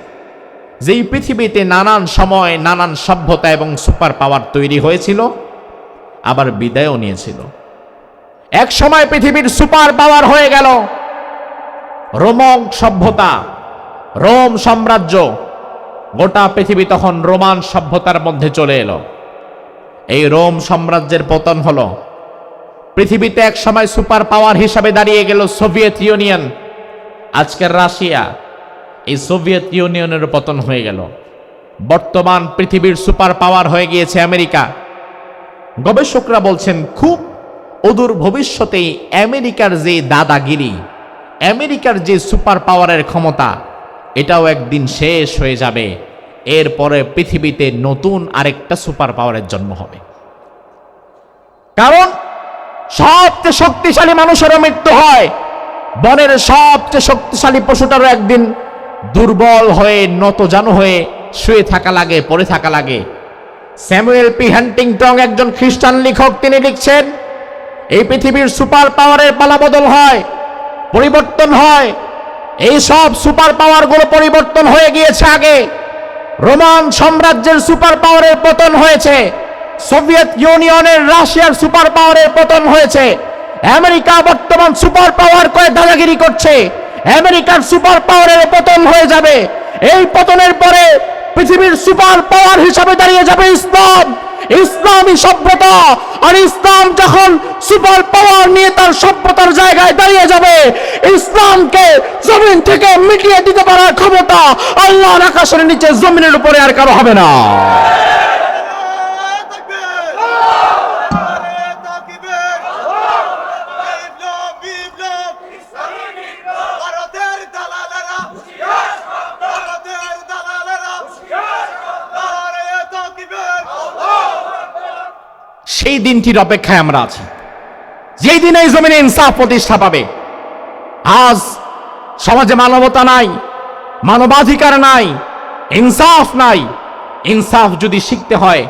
যে এই পৃথিবীতে নানান সময় নানান সভ্যতা এবং সুপার পাওয়ার তৈরি হয়েছিল, আবার বিদায়ও নিয়েছিল। এক সময় পৃথিবীর সুপার পাওয়ার হয়ে গেল রোমান সভ্যতা, রোম সাম্রাজ্য। গোটা পৃথিবী তখন রোমান সভ্যতার মধ্যে চলে এলো। এই রোম সাম্রাজ্যের পতন হলো। পৃথিবীতে এক সময় সুপার পাওয়ার হিসাবে দাঁড়িয়ে গেল সোভিয়েত ইউনিয়ন, আজকের রাশিয়া। এই সোভিয়েত ইউনিয়নের পতন হয়ে গেল। বর্তমান পৃথিবীর সুপার পাওয়ার হয়ে গিয়েছে আমেরিকা। গবেষকরা বলছেন খুব অদূর ভবিষ্যতেই আমেরিকার যে দাদাগিরি, আমেরিকার যে সুপার পাওয়ারের ক্ষমতা, এটাও একদিন শেষ হয়ে যাবে। এরপরে পৃথিবীতে নতুন আরেকটা সুপার পাওয়ারের জন্ম হবে। কারণ সবচেয়ে শক্তিশালী মানুষেরও মৃত্যু হয়, বনের সবচেয়ে শক্তিশালী পশুটারও একদিন দুর্বল হয়ে নতজানু হয়ে শুয়ে থাকা লাগে, পড়ে থাকা লাগে। স্যামুয়েল পি হ্যান্টিংটন একজন খ্রিস্টান লেখক, তিনি লিখছেন এই পৃথিবীর সুপার পাওয়ারের পালাবদল হয়, পরিবর্তন হয়। এই সব সুপার পাওয়ারগুলো পরিবর্তন হয়ে গিয়েছে। আগে রোমান সাম্রাজ্যের সুপার পাওয়ারের পতন হয়েছে, সোভিয়েত ইউনিয়নের, রাশিয়ার সুপার পাওয়ারের পতন হয়েছে। আমেরিকা বর্তমান সুপার পাওয়ার করে দাদাগিরি করছে। আমেরিকার সুপার পাওয়ারের পতন হয়ে যাবে। এই পতনের পরে পৃথিবীর সুপার পাওয়ার হিসাবে দাঁড়িয়ে যাবে ইসলাম, ইসলামী সভ্যতা। আর ইসলাম যখন সুপার পাওয়ার নিয়ে তার সভ্যতার জায়গায় দাঁড়িয়ে যাবে, ইসলামকে জমিন থেকে মিটিয়ে দিতে পারার ক্ষমতা আল্লাহর আকাশের নিচে জমিনের উপরে আর কারো হবে না। সেই দিনটির অপেক্ষায় আমরা আছি, যেই দিন এই জমিনে ইনসাফ প্রতিষ্ঠা পাবে। আজ সমাজে মানবতা নাই, মানবাধিকার নাই, ইনসাফ নাই। ইনসাফ যদি শিখতে হয়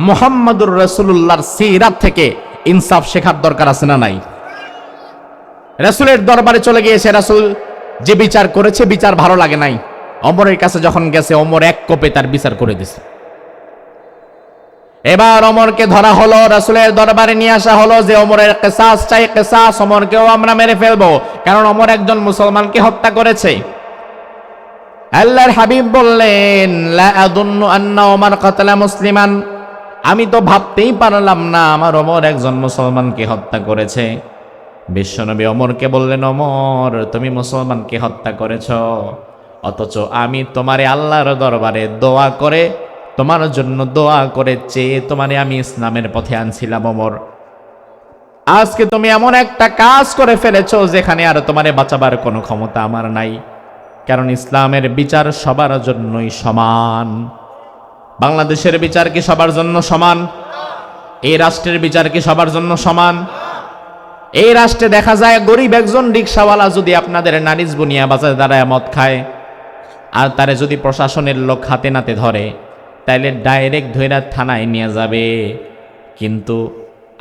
মুহাম্মদুর রাসূলুল্লাহর সিরাত থেকে ইনসাফ শেখার দরকার আছে না নাই? রাসূলের দরবারে চলে গিয়েছে, রাসূল যে বিচার করেছে বিচার ভালো লাগে নাই। ওমরের কাছে যখন গেছে, ওমর এক কোপে তার বিচার করে দিয়েছে। এবার ওমরকে ধরা হলো, রাসূলের দরবারে নিয়ে আসা হলো যে ওমরের কিসাস চাই, কিসাস, ওমরকেও আমরা মেরে ফেলবো, কারণ ওমর একজন মুসলমানকে হত্যা করেছে। আল্লাহর হাবিব বললেন, লা আযুন্নু আন্না ওমর কাতালা মুসলিমান, আমি তো ভাবতেই পারলাম না আমার ওমর একজন মুসলমানকে হত্যা করেছে। বিশ্বনবী ওমরকে বললেন, ওমর তুমি মুসলমানকে হত্যা করেছ, অথচ আমি তোমারে আল্লাহর দরবারে দোয়া করে, তোমার জন্য দোয়া করে চেয়ে তোমারে আমি ইসলামের পথে আনছিলাম ওমর। আজকে তুমি এমন একটা কাজ করে ফেলেছো যেখানে আর তোমারে বাঁচাবার কোনো ক্ষমতা আমার নাই। কারণ ইসলামের বিচার সবার জন্যই সমান। বাংলাদেশের বিচার কি সবার জন্য সমান? এই রাষ্ট্রের বিচার কি সবার জন্য সমান? এই রাষ্ট্রে দেখা যায় গরিব একজন রিকশাওয়ালা যদি আপনাদের নারিজ বুনিয়া বাজারে দাঁড়ায় মদ খায়, আর তারে যদি প্রশাসনের লোক হাতে নাতে ধরে, তাইলে ডাইরেক্ট ধইরা থানায় নিয়ে যাবে। কিন্তু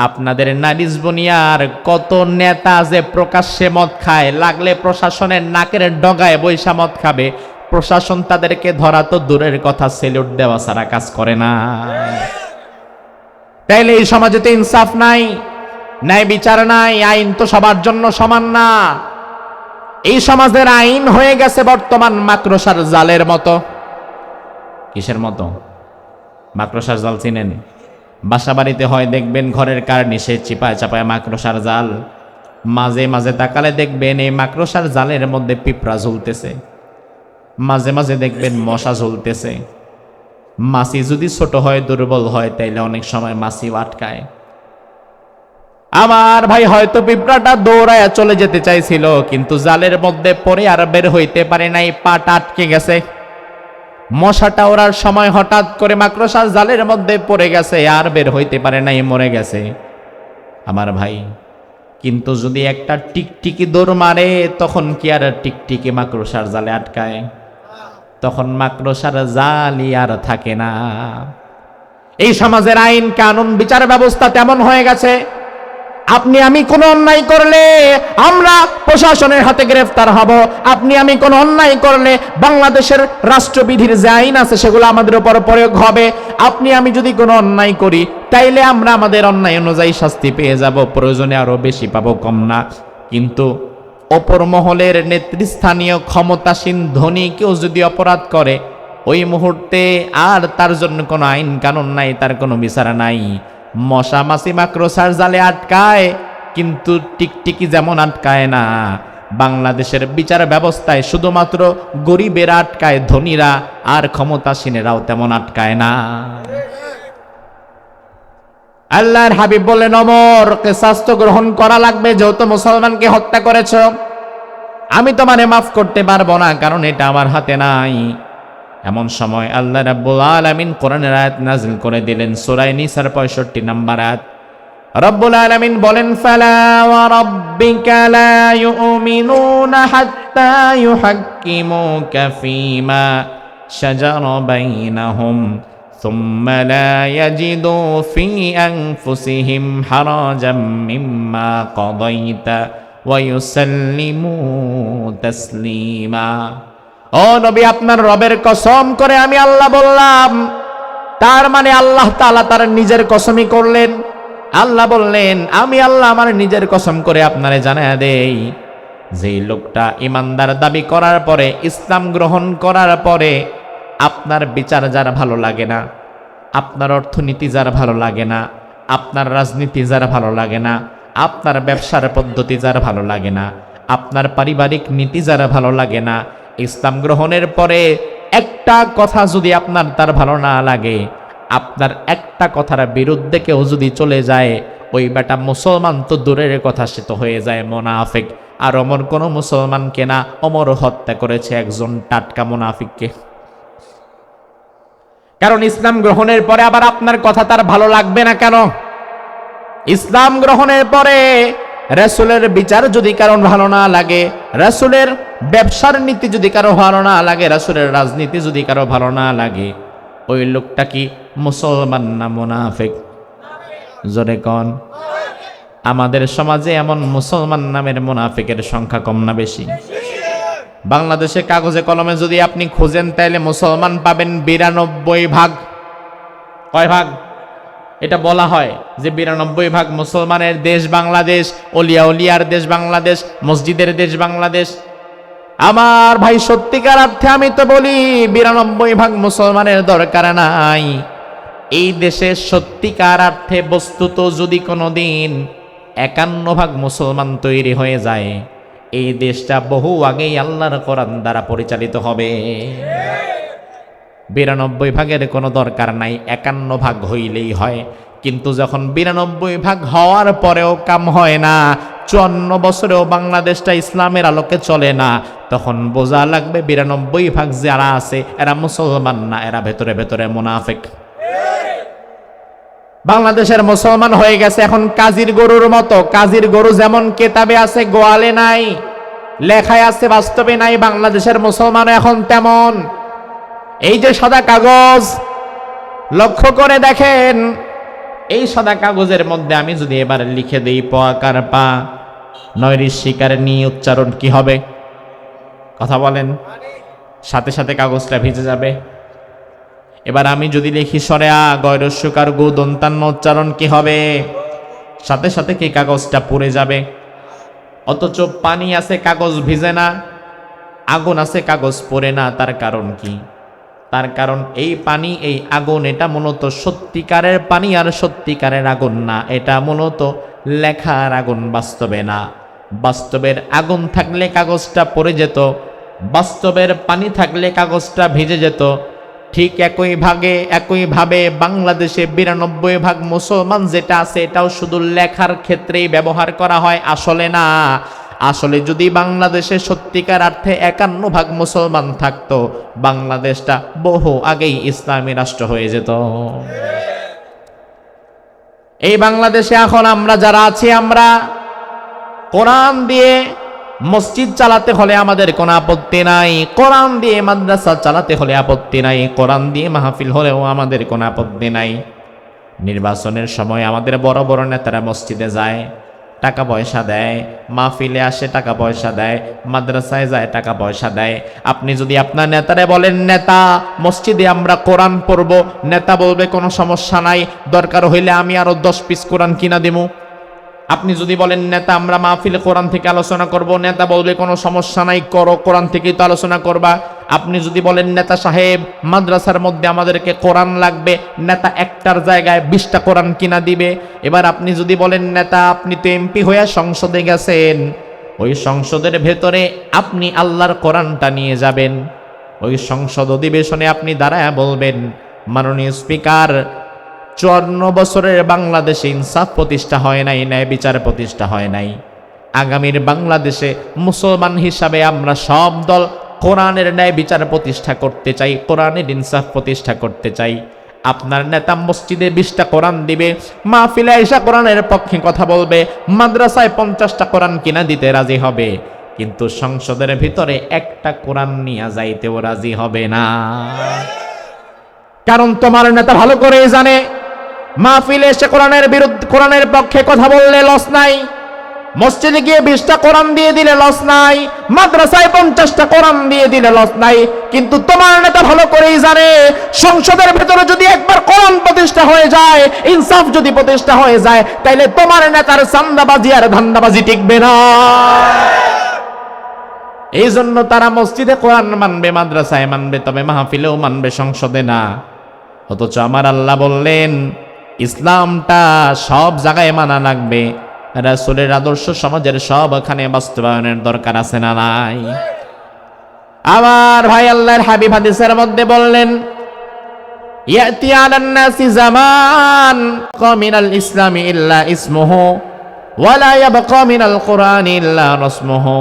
আপনাদের নারিজ বুনিয়ার কত নেতা যে প্রকাশ্যে মদ খায়, লাগলে প্রশাসনের নাকের ডগায় বৈশা মদ খাবে, প্রশাসন তাদেরকে ধরা তো দূরের কথা, সেলুট দেওয়া ছাড়া কাজ করে না। তাইলে এই সমাজে তো ইনসাফ নাই, ন্যায় বিচার নাই, আইন তো সবার জন্য সমান না। এই সমাজের আইন হয়ে গেছে বর্তমান মাকড়সার জালের মতো। কিসের মতো? মাকড়সার জাল চিনেন? বাসা বাড়িতে হয় দেখবেন ঘরের কার্নিশে চিপায় চাপায় মাকড়সার জাল, মাঝে মাঝে তাকালে দেখবেন এই মাকড়সার জালের মধ্যে পিঁপড়া ঝুলতেছে, মাঝে মাঝে দেখবেন মশা ঝুলতেছে। মাছি যদি ছোট হয়, দুর্বল হয়, তাইলে অনেক সময় মাছিও আটকায়। আমার ভাই হয়তো পিঁপড়াটা দৌড়ায় চলে যেতে চাইছিল, কিন্তু জালের মধ্যে পড়ে আর বের হইতে পারে নাই, পাটা আটকে গেছে। মশাটা ওরার সময় হঠাৎ করে মাকড়সার জালের মধ্যে পড়ে গেছে, আর বের হইতে পারে নাই, মরে গেছে। আমার ভাই, কিন্তু যদি একটা টিকটিকি দৌড় মারে, তখন কি আর টিকটিকি মাকড়সার জালে আটকায়? তখন মাকড়সার জালই আর থাকে না। এই সমাজের আইন কানুন বিচার ব্যবস্থা তেমন হয়ে গেছে, আপনি আমি কোনো অন্যায় করলে আমরা প্রশাসনের হাতে গ্রেফতার হব। আপনি আমি কোনো অন্যায় করলে বাংলাদেশের রাষ্ট্রবিধির যে আইন আছে সেগুলো আমাদের উপর প্রয়োগ হবে। আপনি আমি যদি কোনো অন্যায় করি, তাইলে আমরা আমাদের অন্যায় অনুযায়ী শাস্তি পেয়ে যাব, প্রয়োজনে আরো বেশি পাবো, কম না। কিন্তু অপর মহলের নেতৃস্থানীয় ক্ষমতাসীন ধনী কেউ যদি অপরাধ করে, ওই মুহূর্তে আর তার জন্য কোনো আইন কানুন নাই, তার কোনো বিচার নাই। মশা মাছি মাকড়সার জালে আটকায়, কিন্তু টিকটিকি যেমন আটকায় না। বাংলাদেশের বিচার ব্যবস্থায় শুধুমাত্র গরিবেরা আটকায়, ধনীরা আর ক্ষমতাসীনেরাও তেমন আটকায় না। আল্লাহর হাবিব বলেন, ওমরকে শাস্তি গ্রহণ করা লাগবে, যেহেতু মুসলমানকে হত্যা করেছ। আমি তোমারে মাফ করতে পারবো না, কারণ এটা আমার হাতে নাই। এমন সময় আল্লাহ রাব্বুল আলামিন কোরআনের আয়াত নাযিল করে দিলেন, সূরা নিসার 65 নম্বর আয়াত। রব্বুল আলামিন বলেন, ফালা ওয়া রাব্বিকা লা ইউমিনুনা হাত্তা ইউহাক্কিমুকা ফীমা শাজারা বাইনাহুম সুম্মা লা ইয়াজিদু ফী আনফুসিহিম হারাজাম মিম্মা কাদাইতা ওয়া ইউসাল্লিমু তাসলিমা। ও নবী, আপনার রবের কসম করে আমি আল্লাহ বললাম। তার মানে আল্লাহ তাআলা তার নিজের কসমই করলেন। আল্লাহ বললেন, আমি আল্লাহ আমার নিজের কসম করে আপনারে জানায়া দেই, যে লোকটা ইমানদার দাবি করার পরে, ইসলাম গ্রহণ করার পরে, আপনার বিচার যার ভালো লাগে না, আপনার অর্থনীতি যার ভালো লাগে না, আপনার রাজনীতি যার ভালো লাগে না, আপনার ব্যবসার পদ্ধতি যার ভালো লাগে না, আপনার পারিবারিক নীতি যার ভালো লাগে না, ইসলাম গ্রহণের পরে একটা কথা যদি আপনার তার ভালো না লাগে, আপনার একটা কথার বিরুদ্ধে কেউ যদি চলে যায়, ওই বেটা মুসলমান তো দূরের কথা, সে তো হয়ে যায় মুনাফিক। আর ওমর কোনো মুসলমানকে না, ওমর হত্যা করেছে একজন টাটকা মুনাফিককে। কারণ ইসলাম গ্রহণের পরে আবার আপনার কথা তার ভালো লাগবে না কেন? ইসলাম গ্রহণের পরে রাসূলের বিচার যদি কারণ ভালো না লাগে, রাসূলের ব্যবসার নীতি যদি কারো ভালো না লাগে, রাসূলের রাজনীতি যদি কারো ভালো না লাগে, ওই লোকটা কি মুসলমান না মুনাফিক? জোরে কোন। আমাদের সমাজে এমন মুসলমান নামের মুনাফিকের সংখ্যা কম না বেশি? বাংলাদেশে কাগজে কলমে যদি আপনি খোঁজেন, তাইলে মুসলমান পাবেন 92 ভাগ। কয় ভাগ? এটা বলা হয় যে 92 ভাগ মুসলমানের দেশ বাংলাদেশ, ওলিয়া উলিয়ার দেশ বাংলাদেশ, মসজিদের দেশ বাংলাদেশ। আমার ভাই, সত্যিকার অর্থে আমি তো বলি 92 ভাগ মুসলমানের দরকার নাই। এই দেশে সত্যিকার অর্থে বস্তুত যদি কোনোদিন 51 ভাগ মুসলমান তৈরি হয়ে যায়, এই দেশটা বহু আগেই আল্লাহর কোরআন দ্বারা পরিচালিত হবে। 92 ভাগের কোনো দরকার নাই, 51 ভাগ হইলেই হয়। কিন্তু যখন 92 ভাগ হওয়ার পরেও কাম হয় না, 54 বছরেও বাংলাদেশটা ইসলামের আলোকে চলে না, তখন বোঝা লাগবে 92 ভাগ যারা আছে এরা মুসলমান না, এরা ভেতরে ভেতরে মুনাফিক। বাংলাদেশের মুসলমান হয়ে গেছে এখন কাজীর গরুর মতো। কাজীর গরু যেমন কেতাবে আছে গোয়ালে নাই, লেখায় আছে বাস্তবে নাই, বাংলাদেশের মুসলমান এখন তেমন। এই যে সাদা কাগজ, লক্ষ্য করে দেখেন, এই সাদা কাগজের মধ্যে আমি যদি এবার লিখে দেই প আকার পা, নৈরিশ শিকার নি, উচ্চারণ কি হবে? কথা বলেন। সাথে সাথে কাগজটা ভিজে যাবে। এবার আমি যদি লিখি সরে আ গয়রস্যকার গু দন্তান্ন, উচ্চারণ কি হবে? সাথে সাথে কি কাগজটা পুড়ে যাবে? অথচ পানি আছে কাগজ ভিজে না, আগুন আছে কাগজ পড়ে না। তার কারণ কি? তার কারণ এই পানি, এই আগুন, এটা মূলত সত্যিকারের পানি আর সত্যিকারের আগুন না, এটা মূলত লেখার আগুন, বাস্তবে না। বাস্তবের আগুন থাকলে কাগজটা পড়ে যেত, বাস্তবের পানি থাকলে কাগজটা ভিজে যেত। ঠিক একইভাবে বাংলাদেশে 92 ভাগ মুসলমান যেটা আছে এটাও শুধু লেখার ক্ষেত্রেই ব্যবহার করা হয়, আসলে না। আসলে যদি বাংলাদেশে সত্যিকার অর্থে 51 ভাগ মুসলমান থাকতো, বাংলাদেশটা বহু আগেই ইসলামী রাষ্ট্র হয়ে যেত। এই বাংলাদেশে এখন আমরা যারা আছি, আমরা কোরআন দিয়ে মসজিদ চালাতে হলে আমাদের কোনো আপত্তি নাই, কোরআন দিয়ে মাদ্রাসা চালাতে হলে আপত্তি নাই, কোরআন দিয়ে মাহফিল হলেও আমাদের কোনো আপত্তি নাই। নির্বাচনের সময় আমাদের বড় বড় নেতারা মসজিদে যায়, টাকা পয়সা দেয়, মাহফিলে আসে টাকা পয়সা দেয়, মাদ্রাসায় যায় টাকা পয়সা দেয়। আপনি যদি আপনার নেতারে বলেন নেতা মসজিদে আমরা কোরআন পড়ব, নেতা বলবে কোনো সমস্যা নাই, দরকার হইলে আমি আরো 10 পিস কোরআন কিনা দেবো। আপনি যদি বলেন নেতা আমরা মাহফিলে কোরআন থেকে আলোচনা করব, নেতা বলবে কোনো সমস্যা নাই, করো, কোরআন থেকেই তো আলোচনা করবা। আপনি যদি বলেন নেতা সাহেব মাদ্রাসার মধ্যে আমাদেরকে কোরআন লাগবে, নেতা একটার জায়গায় 20টা কোরআন কিনা দিবে। এবার আপনি যদি বলেন নেতা আপনি তো এমপি হয়ে সংসদে গেছেন, ওই সংসদের ভেতরে আপনি আল্লাহর কোরআনটা নিয়ে যাবেন, ওই সংসদ অধিবেশনে আপনি দাঁড়ায় বলবেন মাননীয় স্পিকার, 54 বছরের বাংলাদেশে ইনসাফ প্রতিষ্ঠা হয় নাই, ন্যায় বিচার প্রতিষ্ঠা হয় নাই। আগামীর বাংলাদেশে মুসলমান হিসাবে আমরা সব দল কোরআনের ন্যায় বিচার প্রতিষ্ঠা করতে চাই, কোরআনের ইনসাফ প্রতিষ্ঠা করতে চাই। আপনার নেতা মসজিদে 20টা কোরআন দিবে, মাহফিলে আয়েশা কোরআনের পক্ষে কথা বলবে, মাদ্রাসায় 50টা কোরআন কিনা দিতে রাজি হবে, কিন্তু সংসদের ভিতরে একটা কোরআন নিয়ে যাইতেও রাজি হবে না। কারণ তোমার নেতা ভালো করেই জানে মাহফিলে এসে কোরআনের বিরুদ্ধে, কোরআনের পক্ষে কথা বললে লস নাই, মসজিদে গিয়ে 20টা কোরআন দিয়ে দিলে লস নাই, মাদ্রাসায় 50টা কোরআন দিয়ে দিলে লস নাই। কিন্তু তোমার নেতা ভালো করেই জানে সংসদের ভেতরে যদি একবার কোরআন প্রতিষ্ঠা হয়ে যায়, ইনসাফ যদি প্রতিষ্ঠা হয়ে যায়, তাইলে তোমার নেতার চান্দাবাজি আর ধান্দাবাজি টিকবে না। এই জন্য তারা মসজিদে কোরআন মানবে, মাদ্রাসায় মানবে, তবে মাহফিলেও মানবে, সংসদে না। অথচ আমার আল্লাহ বললেন ইসলামটা সব জায়গায় মানা লাগবে, রাসূলের আদর্শ সমাজের সবখানে বাস্তবায়নের দরকার আছে না নাই? আমার ভাই আল্লাহর হাবিব হাদিসের মধ্যে বললেন ইয়াতি আলান নাসি জামান মিনাল ইসলামি ইল্লা ইসমুহু ওয়া লা ইয়াবকা মিনাল কুরআনি ইল্লা রাসমুহু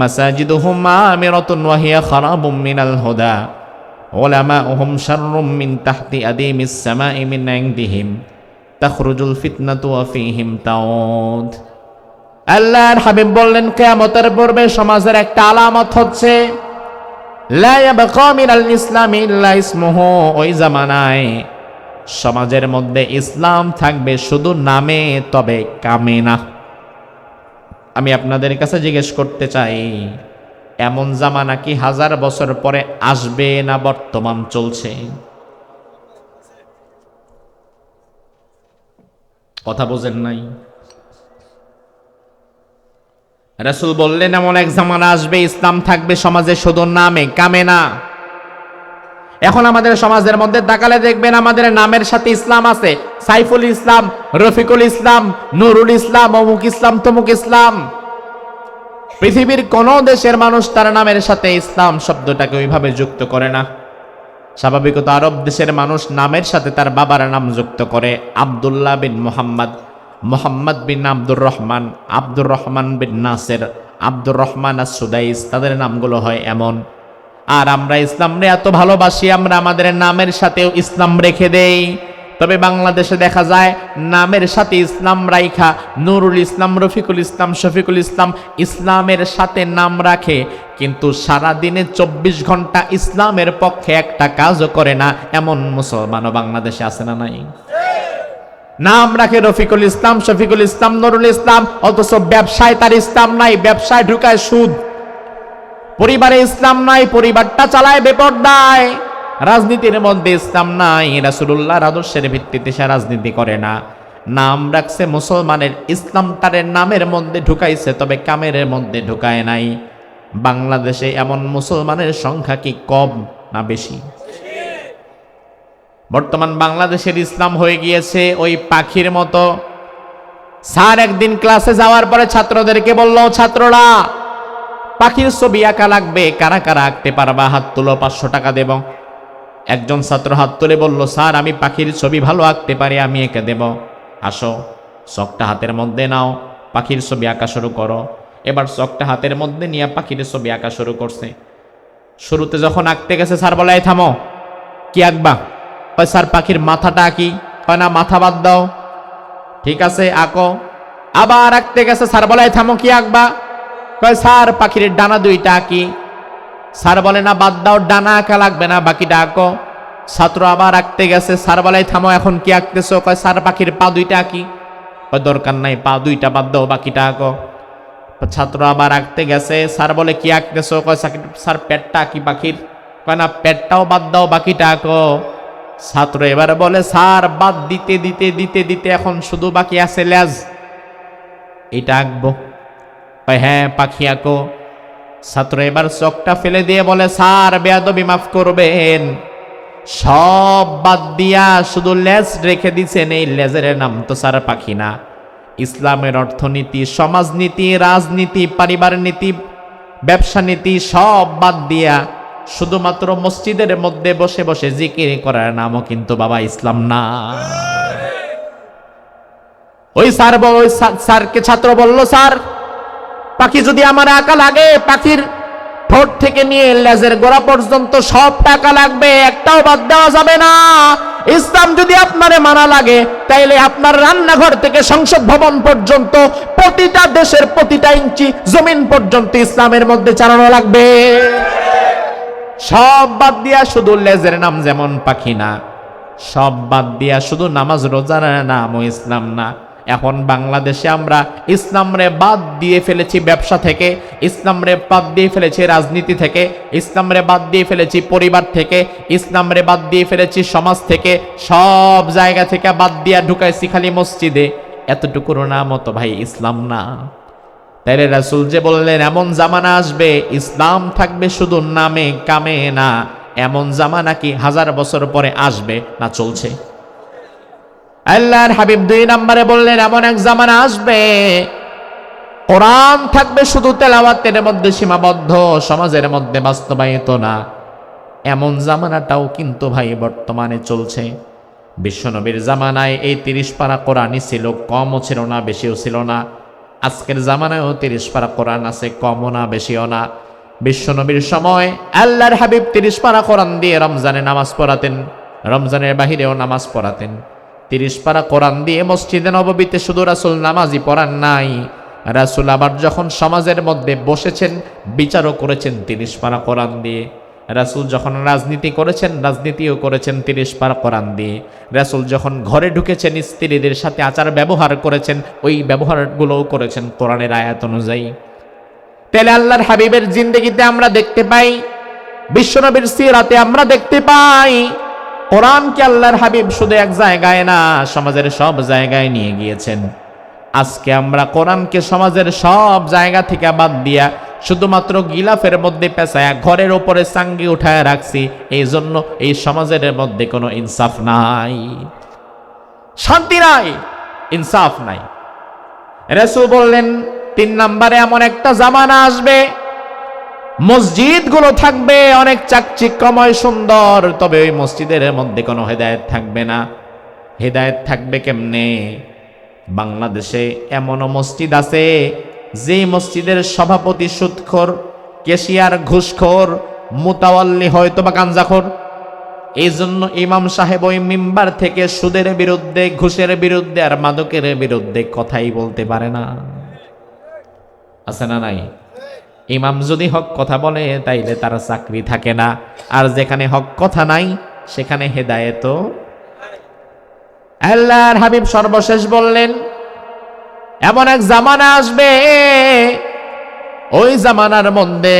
মাসাজিদুহুম আমিরাতুন ওয়া হিয়া খারাবুম মিনাল হুদা উলামাউহুম শাররুম মিন তাহতি আদিমিস সামাই মিন ইনদিহিম তাখরুজুল ফিতনাতু ওয়া ফীহিম তাউদ। আল্লাহর হাবিব বললেন কিয়ামতের পূর্বে সমাজের একটা আলামত হচ্ছে লা ইয়াবকা মিনাল ইসলামি ইল্লা ইসমুহু, ওই জামানায় সমাজের মধ্যে ইসলাম থাকবে শুধু নামে, তবে কামে না। আমি আপনাদের কাছে জিজ্ঞেস করতে চাই, এমন জামানা কি 1000 বছর পরে আসবে না বর্তমান চলছে? কথা বোঝেন নাই? রাসূল বললেন এমন এক জামানা আসবে ইসলাম থাকবে সমাজে শুধু নামে, কামে না। এখন আমাদের সমাজের মধ্যে তাকালে দেখবেন আমাদের নামের সাথে ইসলাম আছে। সাইফুল ইসলাম, রফিকুল ইসলাম, নুরুল ইসলাম, অমুক ইসলাম, তমুক ইসলাম। পৃথিবীর কোন দেশের মানুষ তার নামের সাথে ইসলাম শব্দটাকে ওইভাবে যুক্ত করে না। স্বাভাবিকত আরব দেশের মানুষ নামের সাথে তার বাবার নাম যুক্ত করে। আব্দুল্লাহ বিন মুহাম্মদ, মুহাম্মদ বিন আব্দুর রহমান, আব্দুর রহমান বিন নাসের, আব্দুর রহমান আস-সুদাইস, তাদের নামগুলো হয় এমন। আর আমরা ইসলামরে এত ভালোবাসি, আমরা আমাদের নামের সাথেও ইসলাম রেখে দেই। তবে বাংলাদেশে দেখা যায় নামের সাথে ইসলাম রাইখা নুরুল ইসলাম, রফিকুল ইসলাম, শফিকুল ইসলাম ইসলামের সাথে নাম রাখে, কিন্তু সারা দিনে 24 ঘন্টা ইসলামের পক্ষে একটা কাজও করে না এমন মুসলমানও বাংলাদেশে আছে না নাই? নাম রাখে রফিকুল ইসলাম, শফিকুল ইসলাম, নুরুল ইসলাম, অথচ ব্যবসায় তার ইসলাম নাই, ব্যবসায় ঢুকায় সুদ। পরিবারে ইসলাম নাই, পরিবারটা চালায় বেপরদায়। রাজনীতির মধ্যে ইসলাম নাই, রাসূলুল্লাহর আদর্শের ভিত্তিতে সে রাজনীতি করে না। নাম রাখছে মুসলমানের, ইসলামটারে নামের মধ্যে ঢুকাইছে, তবে কামের মধ্যে ঢুকায় নাই। বাংলাদেশে এমন মুসলমানের সংখ্যা কি কম না বেশি? বর্তমান বাংলাদেশের ইসলাম হয়ে গিয়েছে ওই পাখির মতো। স্যার একদিন ক্লাসে যাওয়ার পরে ছাত্রদেরকে বলল, ছাত্ররা পাখির ছবি আঁকা লাগবে, কারা কারা আঁকতে পারবা হাত তুলো, 500 টাকা দেব। একজন ছাত্র হাত তুলে বলল, স্যার আমি পাখির ছবি ভালো আঁকতে পারি, আমি এঁকে দেব। আসো, চকটা হাতের মধ্যে নাও, পাখির ছবি আঁকা শুরু করো। এবার চকটা হাতের মধ্যে নিয়ে পাখির ছবি আঁকা শুরু করছে। শুরুতে যখন আঁকতে গেছে স্যার বলে, এই থামো, কি আঁকবা? কয় স্যার পাখির মাথাটা আঁকি। কয় না, মাথা বাদ দাও। ঠিক আছে, আঁকো। আবার আঁকতে গেছে, স্যার বলে, এই থামো, কি আঁকবা? কয় স্যার পাখির ডানা 2টা আঁকি। স্যার বলে, না বাদ দাও, ডানা আঁকা লাগবে না, বাকিটা আঁকো। ছাত্র আবার আঁকতে গেছে, স্যার বলে, থামো, এখন কি আঁকতেছো? কয় স্যার পাখির পা 2টা আঁকি। কয় দরকার নাই, পা 2টা বাদ দাও, বাকিটা আঁকো। ছাত্র আবার আঁকতে গেছে, স্যার বলে, কি আঁকতেছো? কয় স্যার পেটটা আঁকি পাখির। কয় না, পেটটাও বাদ দাও, বাকিটা আঁকো। ছাত্র এবার বলে, স্যার বাদ দিতে দিতে দিতে দিতে এখন শুধু বাকি আছে লেজ, এটা আঁকবো। কয় হ্যাঁ, পাখি আঁকো। ছাত্র এবার চকটা ফেলে দিয়ে বলে, স্যার বেয়াদবি মাফ করবেন, সব বাদ দিয়া শুধু লেজ রেখে দিছেন, এই লেজের নাম তো স্যার পাখি না। ইসলামের অর্থনীতি, সমাজনীতি, রাজনীতি, পারিবার নীতি, ব্যবসা নীতি সব বাদ দিয়া শুধুমাত্র মসজিদের মধ্যে বসে বসে জিকির করার নামও কিন্তু বাবা ইসলাম না। ওই স্যারকে ছাত্র বলল, স্যার পাখি যদি আমার আঁকা লাগে, পাখির ঠোঁট থেকে নিয়ে লেজের গোড়া পর্যন্ত সব টাকা লাগবে, একটাও বাদ দেওয়া যাবে না। ইসলাম যদি আপনারে মানা লাগে, তাইলে আপনার রান্নাঘর থেকে সংসদ ভবন পর্যন্ত প্রতিটা দেশের প্রতিটা ইঞ্চি জমিন পর্যন্ত ইসলামের মধ্যে চালানো লাগবে। সব বাদ দিয়া শুধু লেজের নাম যেমন পাখি না, সব বাদ দিয়া শুধু নামাজ রোজার নামও ইসলাম না। এখন বাংলাদেশে আমরা ইসলামরে বাদ দিয়ে ফেলেছি ব্যবসা থেকে, ইসলামরে বাদ দিয়ে ফেলেছি রাজনীতি থেকে, ইসলামরে বাদ দিয়ে ফেলেছি পরিবার থেকে, ইসলামরে বাদ দিয়ে ফেলেছি সমাজ থেকে, সব জায়গা থেকে বাদ দিয়া ঢুকাইছি খালি মসজিদে। এতটুকুর নামও তো ভাই ইসলাম না। তাইলে রাসূল যে বললেন এমন জামানা আসবে ইসলাম থাকবে শুধু নামে কামে না, এমন জামানা কি 1000 বছর পরে আসবে না চলছে? আল্লাহর হাবিব 2 নম্বরে বললেন এমন এক জামানা আসবে কোরআন থাকবে শুধু তেলাওয়াতের মধ্যে সীমাবদ্ধ, সমাজের মধ্যে বাস্তবায়িত না। এমন জামানাটাও কিন্তু ভাই বর্তমানে চলছে। বিশ্বনবীর জামানায় এই 30 পারা কোরআনই ছিল, কমও ছিল না বেশিও ছিল না। আজকের জামানায়ও 30 পারা কোরআন আছে, কমও না বেশিও না। বিশ্বনবীর সময় আল্লাহর হাবিব 30 পারা কোরআন দিয়ে রমজানে নামাজ পড়াতেন, রমজানের বাহিরেও নামাজ পড়াতেন। 30 পারা কোরআন দিয়ে মসজিদে নববীতে শুধু রাসূল নামাজই পড়ান নাই, রাসূল আবার যখন সমাজের মধ্যে বসেছেন বিচারও করেছেন 30 পারা কোরআন দিয়ে। রাসূল যখন রাজনীতি করেছেন, রাজনীতিও করেছেন 30 পারা কোরআন দিয়ে। রাসূল যখন ঘরে ঢুকেছেন, স্ত্রীদের সাথে আচার ব্যবহার করেছেন, ওই ব্যবহারগুলোও করেছেন কোরআনের আয়াত অনুযায়ী। তাহলে আল্লাহর হাবিবের জিন্দেগিতে আমরা দেখতে পাই, বিশ্বনবীর সিরাতে আমরা দেখতে পাই, কোরআনকে আল্লাহর হাবিব শুধু এক জায়গায় না, সমাজের সব জায়গায় নিয়ে গিয়েছেন। আজকে আমরা কোরআনকে সমাজের সব জায়গা থেকে বাদ দিয়া শুধুমাত্র গিলাফের মধ্যে পেঁচায়া ঘরের ওপরে চাঙ্গি উঠায় রাখছি, এই জন্য এই সমাজের মধ্যে কোনো ইনসাফ নাই, শান্তি নাই, ইনসাফ নাই। রাসূল বললেন 3 নম্বরে এমন একটা জামানা আসবে, মসজিদগুলো থাকবে অনেক চাকচিক্যময় সুন্দর, তবে ওই মসজিদের মধ্যে কোনো হেদায়েত থাকবে না। হেদায়েত থাকবে কেমনে? বাংলাদেশে এমনও মসজিদ আছে যে মসজিদের সভাপতি সুদখোর, ক্যাশিয়ার ঘুষখোর, মুতাওয়াল্লি হয়তো বা গাঞ্জাখোর। এই জন্য ইমাম সাহেব ওই মিম্বার থেকে সুদের বিরুদ্ধে, ঘুষের বিরুদ্ধে আর মাদকের বিরুদ্ধে কথাই বলতে পারে না। আছে না নাই? ইমাম যদি হক কথা বলে তাইলে তার চাকরি থাকে না, আর যেখানে হক কথা নাই সেখানে হেদায়েতও। আল্লাহর হাবিব সর্বশেষ বললেন এমন এক জামানা আসবে, ওই জামানার মধ্যে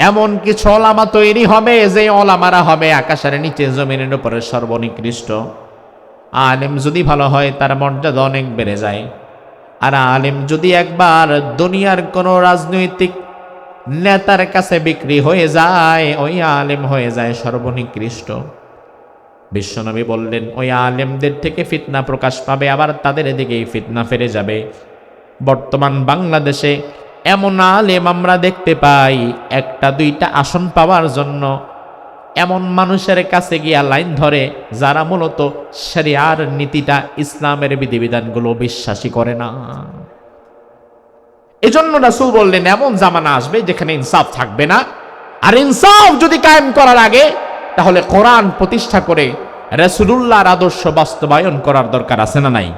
এমন কিছু ওলামা তৈরি হবে যে ওলামারা হবে আকাশের নিচে জমিনের উপরে সর্বনিকৃষ্ট। আলেম যদি ভালো হয় তার মর্যাদা অনেক বেড়ে যায়, আর আলেম যদি একবার দুনিয়ার কোন রাজনৈতিক নেতার কাছে বিক্রি হয়ে যায়, ওই আলেম হয়ে যায় সর্বনিকৃষ্ট। বিশ্বনবী বললেন ওই আলেমদের থেকে ফিতনা প্রকাশ পাবে, আবার তাদের দিকেই ফিতনা ফিরে যাবে। বর্তমান বাংলাদেশে এমন আলেম আমরা দেখতে পাই, 1-2টা আসন পাওয়ার জন্য এমন মানুষের কাছে গিয়া লাইন ধরে যারা মূলত শরিয়ার নীতিটা, ইসলামের বিধিবিধানগুলো বিশ্বাসী করে না। এজন্য রাসূল বললেন এমন জামানা আসবে যেখানে ইনসাফ থাকবে না। আর ইনসাফ যদি কায়েম করার আগে তাহলে কোরআন প্রতিষ্ঠা করে রাসূলুল্লাহর আদর্শ বাস্তবায়ন করার দরকার আছে না নাই?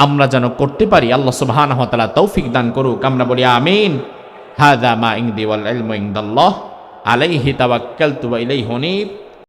আমরা যেন করতে পারি, আল্লাহ সুবহানাহু ওয়া তাআলা তৌফিক দান করুক। আমরা বলি আমিন। হাযা মা ইনদি ওয়াল ইলমু ইনদাল্লাহ আলাইহি তাওয়াক্কালতু ওয়া ইলাইহি উনীব।